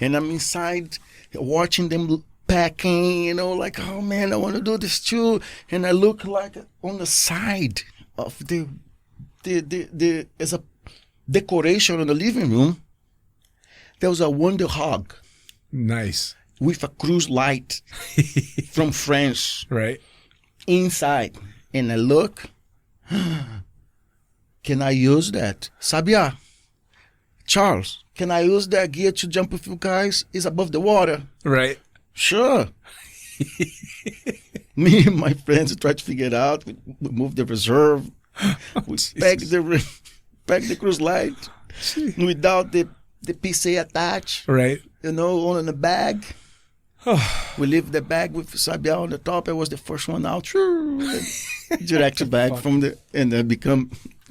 And I'm inside watching them packing, you know, like, oh man, I want to do this too. And I look like on the side of as a decoration in the living room, there was a Wonder Hog. Nice. With a cruise light from France. Right. Inside. And I look, can I use that? Sabiá, Charles, can I use that gear to jump with you guys? It's above the water. Right. Sure. Me and my friends tried to figure it out. We moved the reserve. We packed the cruise light without the PC attached. Right. You know, all in the bag. We leave the bag with Sabiá on the top. I was the first one out. Direct back from and then become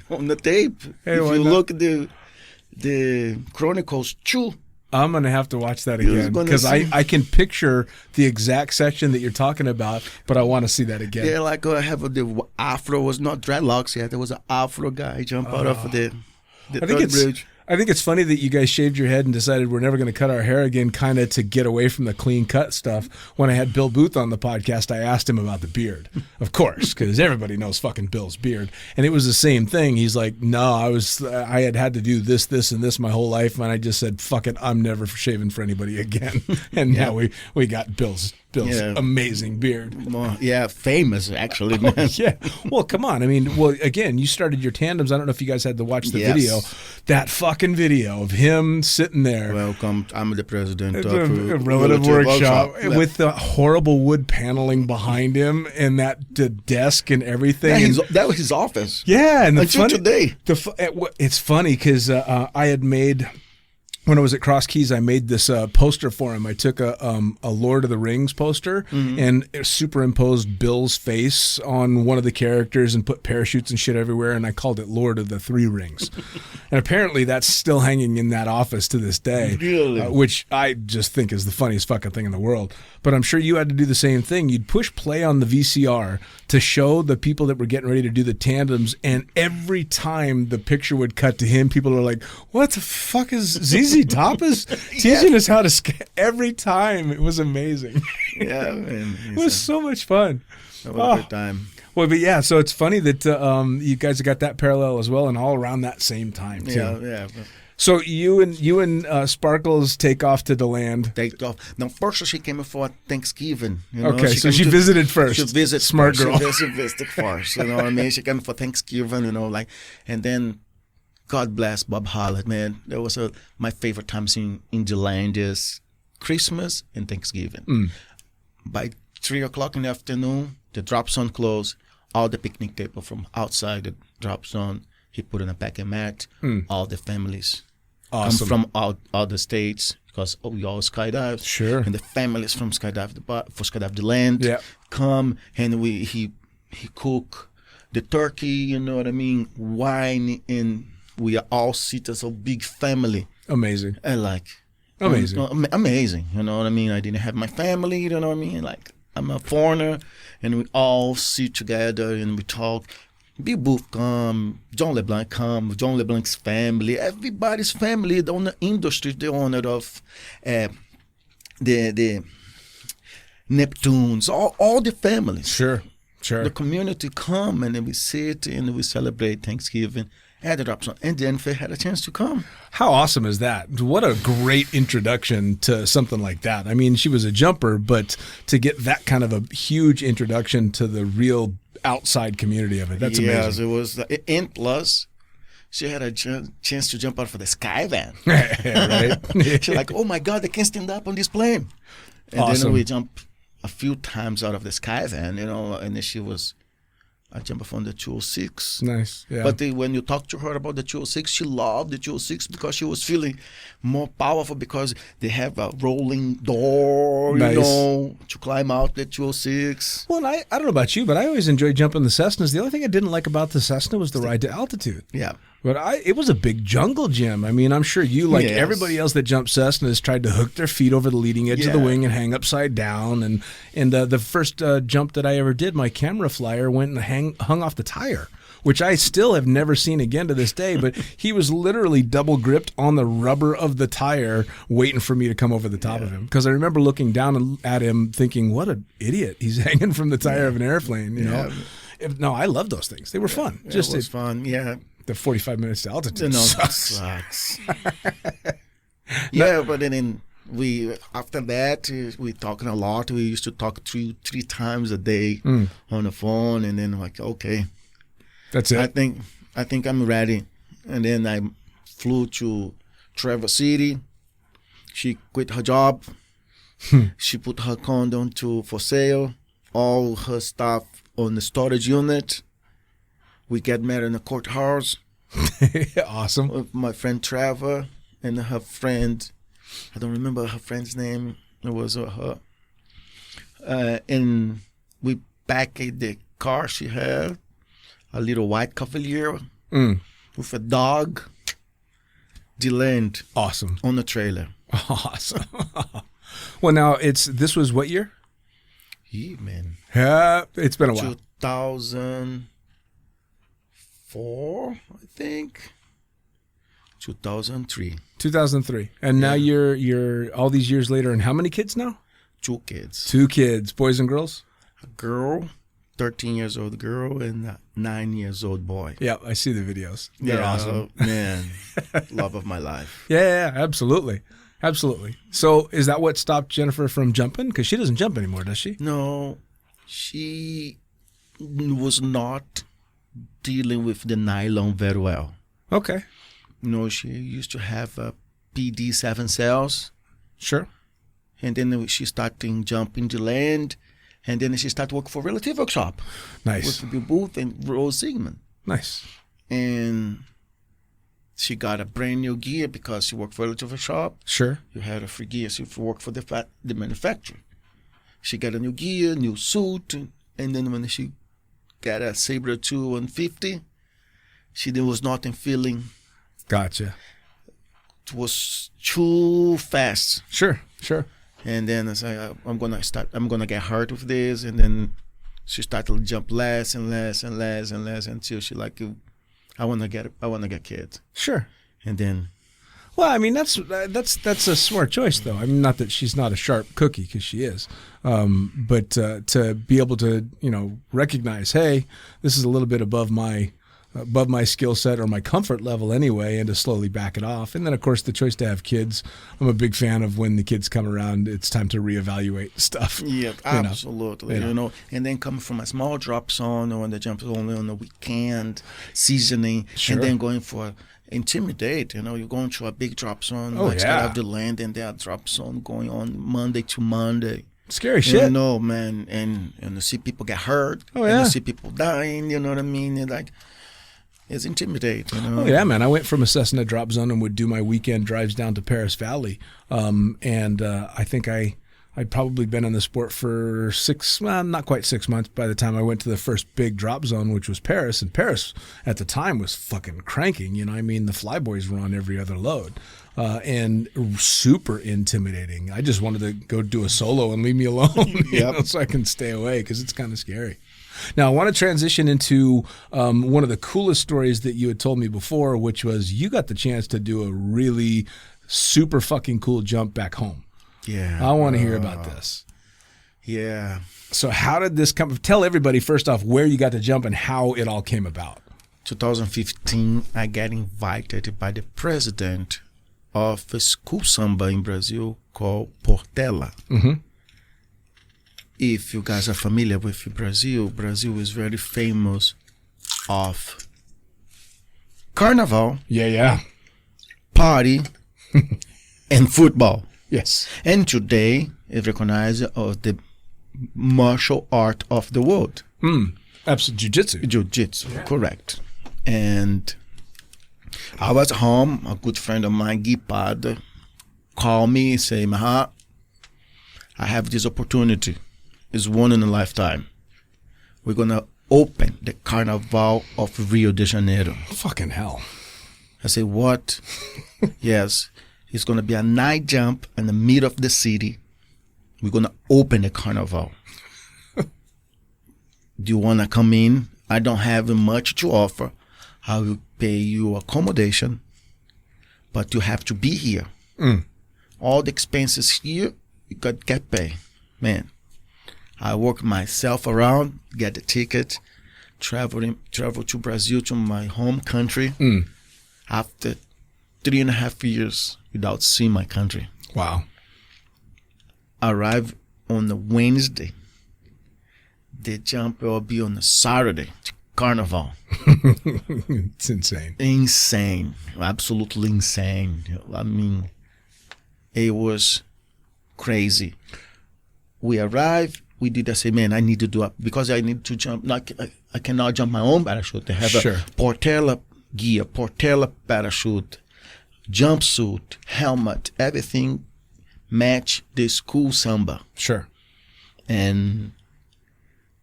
on the tape. Hey, if you look at the Chronicles 2. I'm going to have to watch that again because I can picture the exact section that you're talking about, but I want to see that again. Yeah, like I have the afro, was not dreadlocks yet. There was an afro guy jump out of the third bridge. I think it's funny that you guys shaved your head and decided we're never going to cut our hair again, kind of to get away from the clean cut stuff. When I had Bill Booth on the podcast, I asked him about the beard, of course, because everybody knows fucking Bill's beard. And it was the same thing. He's like, no, I had to do this, and this my whole life. And I just said, fuck it, I'm never shaving for anybody again. And now we got Bill's amazing beard. Yeah, famous, actually, man. Oh, yeah. Well, come on. I mean, again, you started your tandems. I don't know if you guys had to watch the video. That fucking video of him sitting there. Welcome, I'm the president of a relative workshop with the horrible wood paneling behind him and the desk and everything. Yeah, that was his office. Yeah. And until today. It's funny because I had made... When I was at Cross Keys, I made this poster for him. I took a Lord of the Rings poster and superimposed Bill's face on one of the characters and put parachutes and shit everywhere, and I called it Lord of the Three Rings. And apparently that's still hanging in that office to this day, really? Which I just think is the funniest fucking thing in the world. But I'm sure you had to do the same thing. You'd push play on the VCR to show the people that were getting ready to do the tandems, and every time the picture would cut to him, people are like, what the fuck is ZZ Top is teaching us how to every time. It was amazing. Yeah, man. It was so much fun. That was a good time. Well, but yeah, so it's funny that you guys have got that parallel as well, and all around that same time too. Yeah. So you and Sparkles take off to the land. Take off. Now, first she came for Thanksgiving. You know? Okay, so she visited first. She visited Smart first. girl. She visited first. You know what I mean? She came for Thanksgiving. You know, like, and then God bless Bob Hollett, man. That was my favorite times in the land is Christmas and Thanksgiving. By 3:00 in the afternoon, the drop zone closed. All the picnic table from outside the drop zone, he put in a packing mat. All the families Awesome. come from all the states because we all skydive. Sure. And the families from skydive the land come and he cook the turkey. You know what I mean? Wine, and we are all sit as a big family. Amazing. And like Amazing. Amazing. You know what I mean? I didn't have my family. You know what I mean? Like, I'm a foreigner, and we all sit together and we talk. Bill Booth come, John LeBlanc come, John LeBlanc's family, everybody's family, the owner industry, the owner of the Neptunes, all the families. Sure. The community come, and then we sit and we celebrate Thanksgiving at the drop zone. And Jennifer had a chance to come. How awesome is that? What a great introduction to something like that. I mean, she was a jumper, but to get that kind of a huge introduction to the real outside community of it, that's amazing. Yes, it was. And plus, she had a chance to jump out for the sky van. Right? She's like, oh my God, I can't stand up on this plane. And Awesome. then we jumped a few times out of the sky van, you know, and then I jumped from the 206. Nice. Yeah. But when you talk to her about the 206, she loved the 206 because she was feeling more powerful because they have a rolling door, Nice. you know, to climb out the 206. Well, I don't know about you, but I always enjoyed jumping the Cessnas. The only thing I didn't like about the Cessna was the ride to altitude. Yeah. But it was a big jungle gym. I mean, I'm sure you, like Yes. everybody else that jumped Cessnas, tried to hook their feet over the leading edge of the Yeah. wing and hang upside down. And the first jump that I ever did, my camera flyer went and hung off the tire, which I still have never seen again to this day. But he was literally double gripped on the rubber of the tire, waiting for me to come over the top of him. Because I remember looking down at him, thinking, "What an idiot! He's hanging from the tire of an airplane." You know. No, I love those things. They were fun. It was fun. Yeah. The 45 minutes to altitude No, sucks. Yeah, but then after that we talking a lot. We used to talk three times a day on the phone, and then like, okay, That's it. I think I'm ready. And then I flew to Traverse City. She quit her job. She put her condo for sale. All her stuff on the storage unit. We get married in the courthouse. Awesome. With my friend Trevor and her friend, I don't remember her friend's name. It was her. And we back in the car she had, a little white Cavalier with a dog. The land. Awesome. On the trailer. Awesome. Well, now this was what year? Yeah, man. Yeah, it's been a while. 2004, I think. 2003. 2003. And now you're all these years later, and how many kids now? 2 kids. 2 kids, boys and girls? A girl, 13 years old girl, and a 9 years old boy. Yeah, I see the videos. They're awesome. Man, love of my life. Yeah, absolutely. Absolutely. So is that what stopped Jennifer from jumping? Because she doesn't jump anymore, does she? No, she was not dealing with the nylon very well. Okay. No, she used to have a PD 7 cells. Sure. And then she started jumping the land. And then she started working for Relative Workshop. Nice. With Bill Booth and Rose Sigmund. Nice. And she got a brand new gear because she worked for Relative Workshop. Sure. You had a free gear, so you work for the manufacturer. She got a new gear, new suit. And then when she got a Sabre 250, she was not in feeling. Gotcha. It was too fast. Sure. And then I said, I'm gonna get hurt with this. And then she started to jump less and less and less and less until she like, I wanna get kids. Sure. And then, well, I mean that's a smart choice, though. I mean, not that she's not a sharp cookie, because she is, but to be able to recognize, hey, this is a little bit above my above my skill set or my comfort level anyway, and to slowly back it off. And then, of course, the choice to have kids. I'm a big fan of when the kids come around, it's time to reevaluate stuff. Yeah, absolutely. You know, and then coming from a small drop zone or the jump only on the weekend, seasoning, Sure. and then going for intimidate. You know, you're going to a big drop zone, Oh, yeah. out of the land, and that drop zone going on Monday to Monday. Scary shit. You know, man, and you see people get hurt. Oh, and yeah. you see people dying. You know what I mean? And like, it's intimidating. You know? Oh, yeah, man. I went from a Cessna drop zone and would do my weekend drives down to Paris Valley. I think I'd probably been in the sport for not quite 6 months by the time I went to the first big drop zone, which was Paris. And Paris at the time was fucking cranking. You know, I mean, the flyboys were on every other load. And super intimidating. I just wanted to go do a solo and leave me alone, you know, so I can stay away because it's kind of scary. Now, I want to transition into one of the coolest stories that you had told me before, which was you got the chance to do a really super fucking cool jump back home. Yeah. I want to hear about this. Yeah. So how did this come? Tell everybody, first off, where you got to jump and how it all came about. 2015, I got invited by the president of a school samba in Brazil called Portela. Mm-hmm. If you guys are familiar with Brazil, Brazil is very famous of carnival, Yeah. party, and football. Yes. And today is recognized as the martial art of the world. Absolutely. Jiu-jitsu. Jiu-jitsu, correct. And I was home, a good friend of mine, Gui Pada, called me and said, Marat, I have this opportunity. It's one in a lifetime. We're going to open the Carnival of Rio de Janeiro. Fucking hell. I said, what? Yes, it's going to be a night jump in the middle of the city. We're going to open the Carnival. Do you want to come in? I don't have much to offer. I will pay you accommodation, but you have to be here. All the expenses here, you got to get paid. Man, I work myself around, get the ticket, travel to Brazil, to my home country. After 3.5 years without seeing my country. Wow. Arrive on a Wednesday. The jump will be on a Saturday. Carnival. It's insane. Insane. Absolutely insane. I mean, it was crazy. We arrived. We did. I say, man, I need to do it because I need to jump. I cannot jump my own parachute. They have a Portela gear, Portela parachute, jumpsuit, helmet, everything match the school samba. Sure. And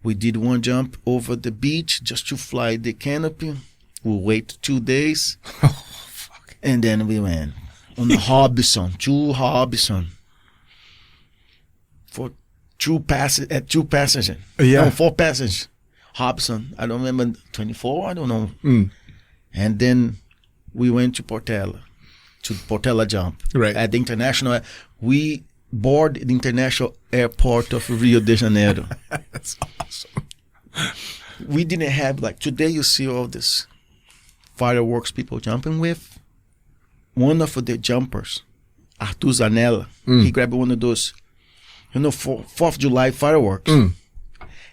we did one jump over the beach just to fly the canopy. We wait 2 days. Oh, fuck. And then we went on the Hobson, to Hobson. For two passengers. Yeah. No, 4 passengers. Hobson, I don't remember, 24, I don't know. And then we went to Portela jump. Right. At the international, we board the international airport of Rio de Janeiro. That's awesome. We didn't have, like, today you see all this fireworks people jumping with. One of the jumpers, Arthur Zanella, he grabbed one of those, 4th of July fireworks.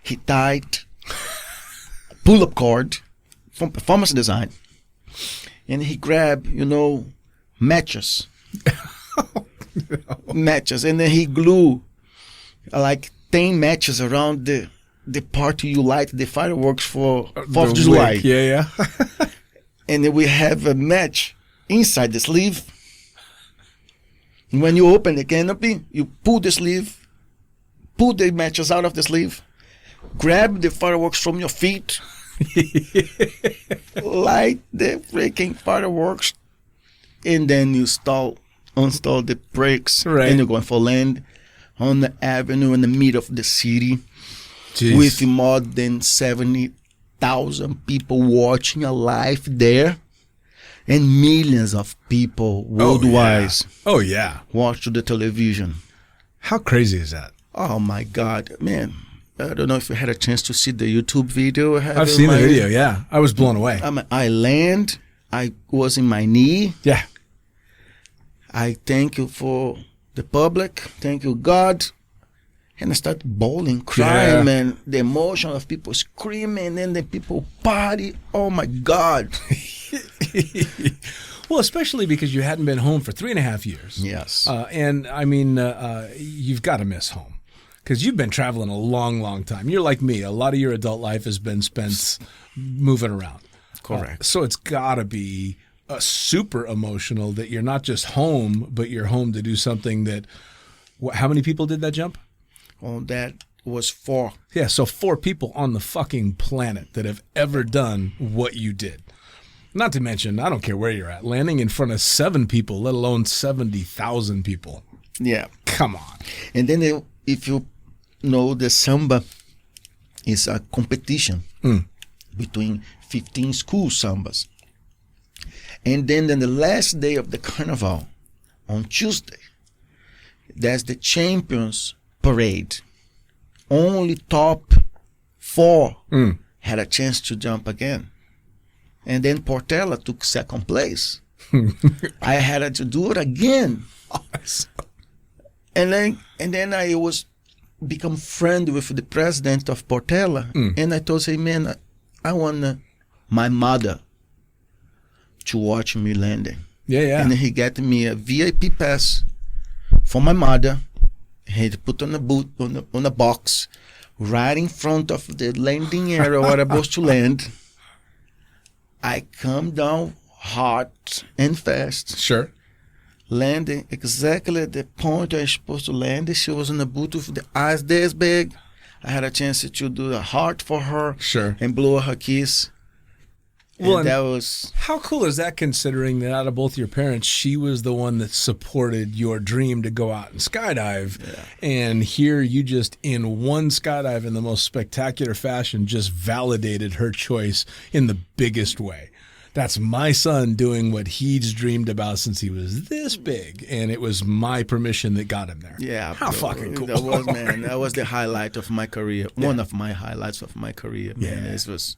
He tied a pull-up cord from Performance Design, and he grabbed, matches. Matches, and then he glue like 10 matches around the part you light the fireworks for 4th of July. Wick. Yeah. And then we have a match inside the sleeve. And when you open the canopy, you pull the sleeve, pull the matches out of the sleeve, grab the fireworks from your feet, light the freaking fireworks, and then you install the brakes, right. And you're going for land on the avenue in the middle of the city. Jeez. With more than 70,000 people watching a live there, and millions of people worldwide Oh, yeah. watch the television. How crazy is that? Oh my God, man. I don't know if you had a chance to see the YouTube video. I've seen the video, yeah. I was blown away. I land. I was in my knee. Yeah. I thank you for the public. Thank you, God. And I start bawling, crying, and the emotion of people screaming, and then people party. Oh, my God. Well, especially because you hadn't been home for 3.5 years. Yes. And, I mean, you've got to miss home. Because you've been traveling a long, long time. You're like me. A lot of your adult life has been spent moving around. Correct. So it's got to be super emotional that you're not just home, but you're home to do something that how many people did that jump? Oh, that was 4. Yeah, so 4 people on the fucking planet that have ever done what you did. Not to mention, I don't care where you're at, landing in front of 7 people, let alone 70,000 people. Yeah. Come on. And then if you know, the samba is a competition between 15 school sambas. And then the last day of the carnival, on Tuesday, there's the champions parade. Only top 4 had a chance to jump again. And then Portela took second place. I had to do it again. Awesome. And then I was become friend with the president of Portela. And I told him, man, I want my mother to watch me landing. Yeah. And he got me a VIP pass for my mother. He put on a boot on a box right in front of the landing area where I was to land. I come down hard and fast. Sure. Landing exactly at the point I was supposed to land. She was in a boot with the eyes this big. I had a chance to do a heart for her. Sure. And blow her kiss. Well, and that was... How cool is that, considering that out of both your parents, she was the one that supported your dream to go out and skydive. Yeah. And here you just, in one skydive in the most spectacular fashion, just validated her choice in the biggest way. That's my son doing what he's dreamed about since he was this big, and it was my permission that got him there. Yeah. How fucking cool. That was, man, that was the highlight of my career. Yeah. One of my highlights of my career, man. Yeah. This was...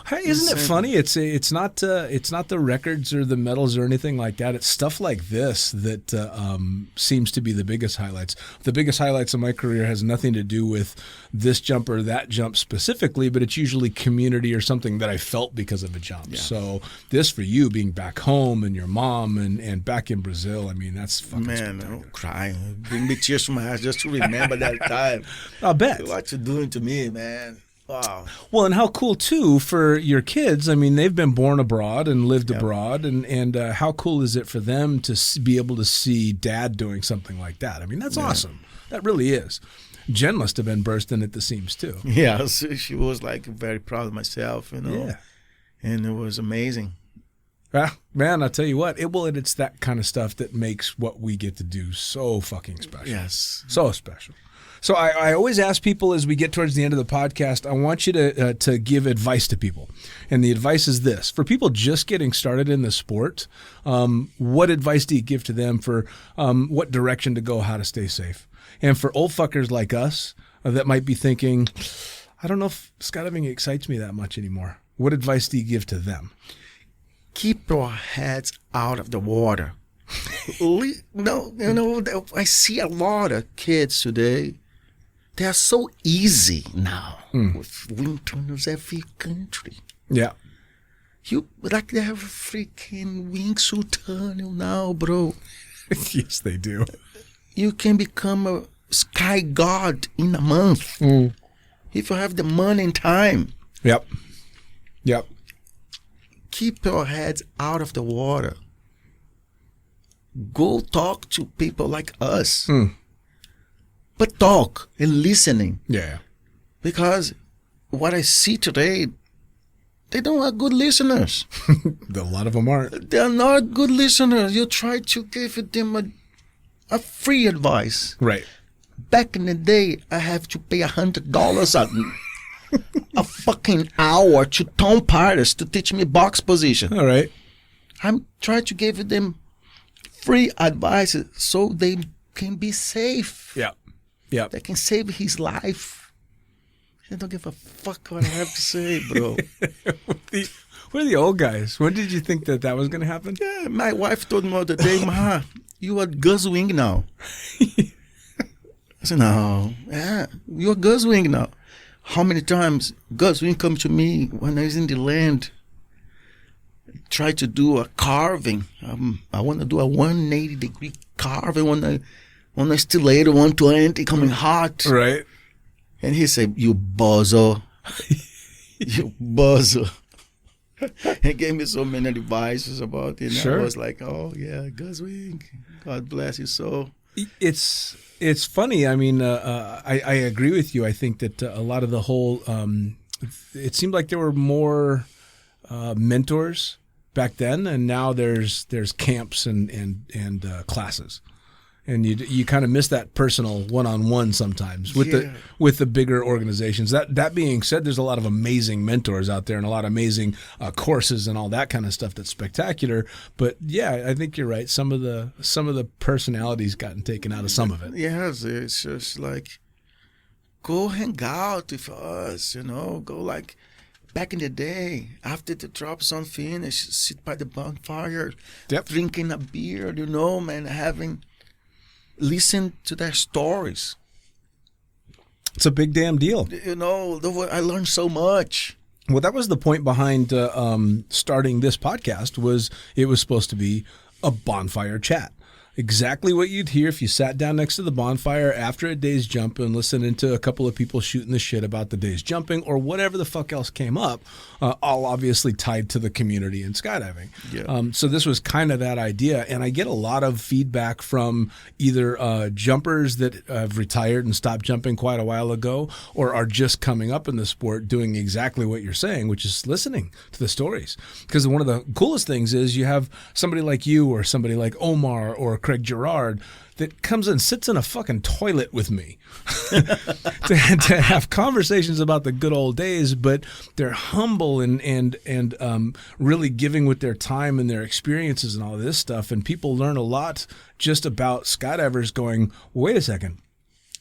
Hey, isn't it funny? It's not the records or the medals or anything like that. It's stuff like this that seems to be the biggest highlights. The biggest highlights of my career has nothing to do with this jump or that jump specifically, but it's usually community or something that I felt because of a jump. Yeah. So this for you being back home and your mom and back in Brazil, I mean, that's fucking man, I'm crying. Bring me tears from my eyes just to remember that time. I'll bet. What you're doing to me, man. Wow. Well, and how cool, too, for your kids. I mean, they've been born abroad and lived abroad. And how cool is it for them to be able to see Dad doing something like that? I mean, that's awesome. That really is. Jen must have been bursting at the seams, too. Yeah, she was, like, very proud of myself, you know. Yeah. And it was amazing. Man, I'll tell you what. It's that kind of stuff that makes what we get to do so fucking special. Yes. So special. So I always ask people as we get towards the end of the podcast, I want you to give advice to people. And the advice is this. For people just getting started in the sport, what advice do you give to them for what direction to go, how to stay safe? And for old fuckers like us that might be thinking, I don't know if skydiving excites me that much anymore. What advice do you give to them? Keep your heads out of the water. No, you know, I see a lot of kids today. They are so easy now with wind tunnels every country. Yeah. Like they have a freaking wingsuit tunnel now, bro. Yes, they do. You can become a sky god in a month if you have the money and time. Yep. Keep your heads out of the water. Go talk to people like us. But talk and listening. Yeah. Because what I see today, they don't have good listeners. A lot of them aren't. They're not good listeners. You try to give them a free advice. Right. Back in the day, I have to pay $100 a fucking hour to Tom Paris to teach me box position. All right. I'm trying to give them free advice so they can be safe. Yeah. Yeah. They can save his life. I don't give a fuck what I have to say, bro. We're the old guys. When did you think that was going to happen? Yeah, my wife told me the other day, Ma, you are guzzling now. I said, no, yeah, you're guzzling now. How many times guzzling come to me when I was in the land? Try to do a carving. I want to do a 180-degree carving on a stiletto 120 coming hot. Right. And he said, you bozo. You bozo. He gave me so many advices about it. And Sure. I was like, oh, yeah, guzzling. God bless you so. It's funny. I mean, I agree with you. I think that a lot of the whole, it seemed like there were more mentors back then, and now there's camps and classes, and you kind of miss that personal one-on-one sometimes with the bigger organizations. That being said, there's a lot of amazing mentors out there and a lot of amazing courses and all that kind of stuff that's spectacular. But yeah, I think you're right. Some of the personalities gotten taken out of some of it. Yes, it's just like, go hang out with us, go like back in the day, after the dropzone finish, sit by the bonfire, Yep. drinking a beer, man, listen to their stories. It's a big damn deal. I learned so much. Well, that was the point behind starting this podcast. It was supposed to be a bonfire chat. Exactly what you'd hear if you sat down next to the bonfire after a day's jumping, listening to a couple of people shooting the shit about the day's jumping or whatever the fuck else came up, all obviously tied to the community in skydiving. Yeah. So this was kind of that idea. And I get a lot of feedback from either jumpers that have retired and stopped jumping quite a while ago or are just coming up in the sport doing exactly what you're saying, which is listening to the stories. Because one of the coolest things is you have somebody like you or somebody like Omar or Craig Gerard that comes and sits in a fucking toilet with me to have conversations about the good old days, but they're humble and really giving with their time and their experiences and all this stuff. And people learn a lot just about skydivers going, wait a second.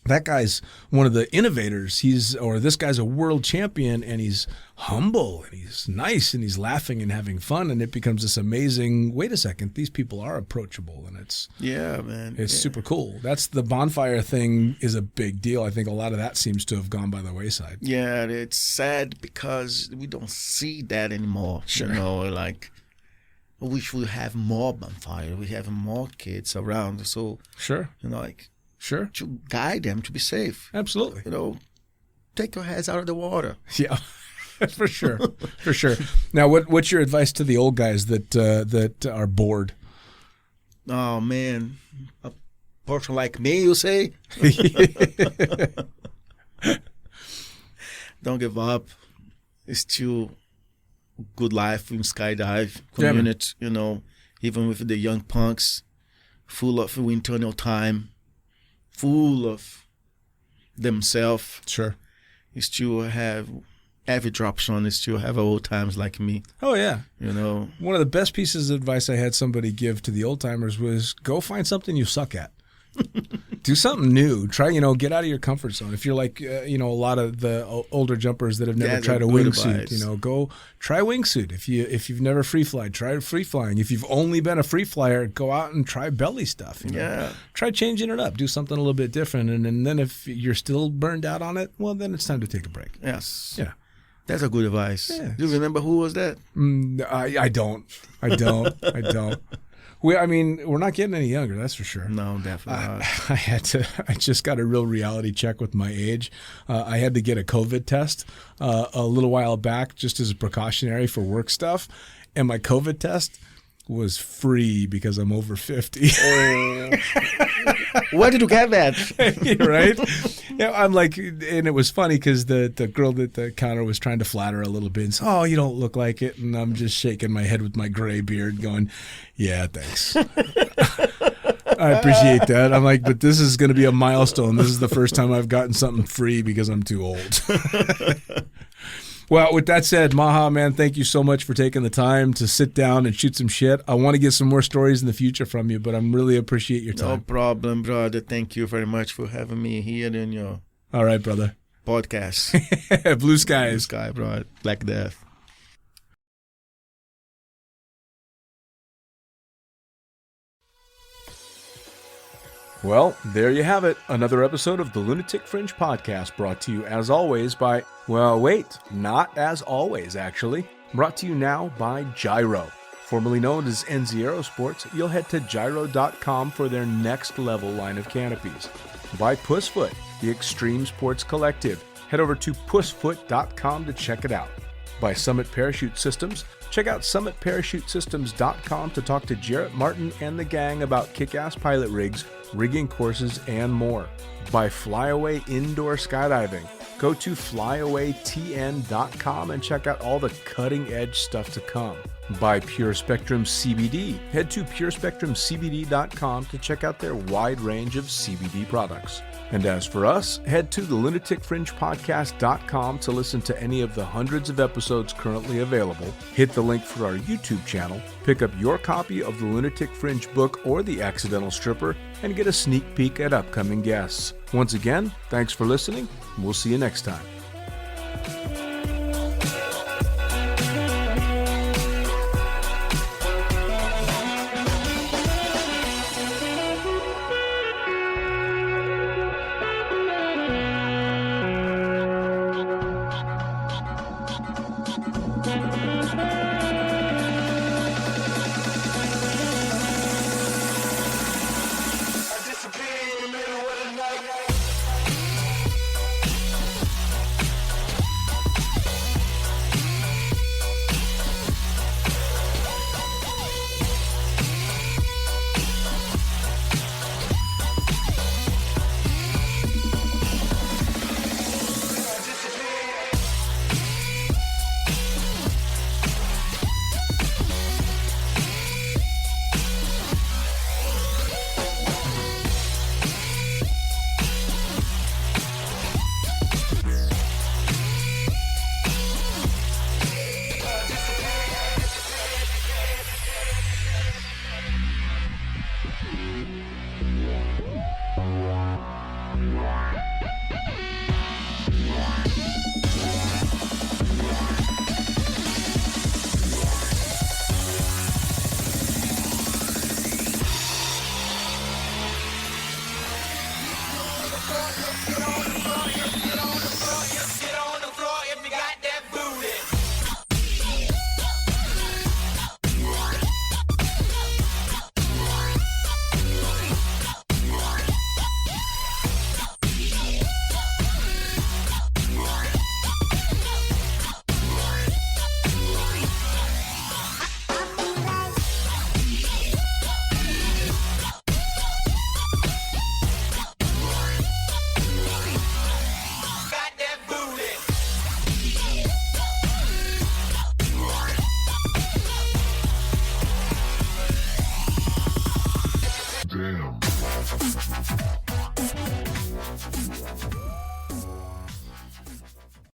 That guy's one of the innovators. This guy's a world champion, and he's humble, and he's nice, and he's laughing and having fun, and it becomes this amazing, wait a second, these people are approachable, and it's super cool. That's the bonfire thing is a big deal. I think a lot of that seems to have gone by the wayside. Yeah, it's sad because we don't see that anymore. Sure. I wish we have more bonfire. We have more kids around. So, Sure. Sure. To guide them to be safe. Absolutely. Take your heads out of the water. Yeah, for sure. For sure. Now, what's your advice to the old guys that are bored? Oh, man. A person like me, you say? Don't give up. It's still good life in skydive community, even with the young punks, full of internal time. Full of themselves. Sure. You still have every dropzone. You still have old timers like me. Oh, yeah. One of the best pieces of advice I had somebody give to the old timers was go find something you suck at. Do something new. Try, get out of your comfort zone. If you're like, a lot of the older jumpers that have never tried a wingsuit, go try wingsuit. If you've never free fly, try free flying. If you've only been a free flyer, go out and try belly stuff. Try changing it up. Do something a little bit different. And then if you're still burned out on it, well, then it's time to take a break. Yes. Yeah. That's a good advice. Yeah. Do you remember who was that? I don't. I don't. We're not getting any younger, that's for sure. No, definitely not. I just got a real reality check with my age. I had to get a COVID test a little while back just as a precautionary for work stuff. And my COVID test was free because I'm over 50. Where did you get that? Right? Yeah, I'm like, and it was funny because the girl at the counter was trying to flatter a little bit and said, oh, you don't look like it. And I'm just shaking my head with my gray beard going, yeah, thanks. I appreciate that. I'm like, but this is going to be a milestone. This is the first time I've gotten something free because I'm too old. Well, with that said, Maha, man, thank you so much for taking the time to sit down and shoot some shit. I want to get some more stories in the future from you, but I really appreciate your time. No problem, brother. Thank you very much for having me here. All right, brother. podcast. Blue skies. Sky, bro. Black Death. Well, there you have it. Another episode of the Lunatic Fringe podcast brought to you as always by, well, wait, not as always, actually. Brought to you now by Gyro. Formerly known as NZ Aerosports, you'll head to gyro.com for their next level line of canopies. By Pussfoot, the extreme sports collective. Head over to pussfoot.com to check it out. By Summit Parachute Systems, check out summitparachutesystems.com to talk to Jarrett Martin and the gang about kick-ass pilot rigs, rigging courses, and more. By Flyaway Indoor Skydiving, go to flyawaytn.com and check out all the cutting-edge stuff to come. By Pure Spectrum CBD, head to purespectrumcbd.com to check out their wide range of CBD products. And as for us, head to the lunaticfringepodcast.com to listen to any of the hundreds of episodes currently available, hit the link for our YouTube channel, pick up your copy of the Lunatic Fringe book or The Accidental Stripper, and get a sneak peek at upcoming guests. Once again, thanks for listening, and we'll see you next time. Damn.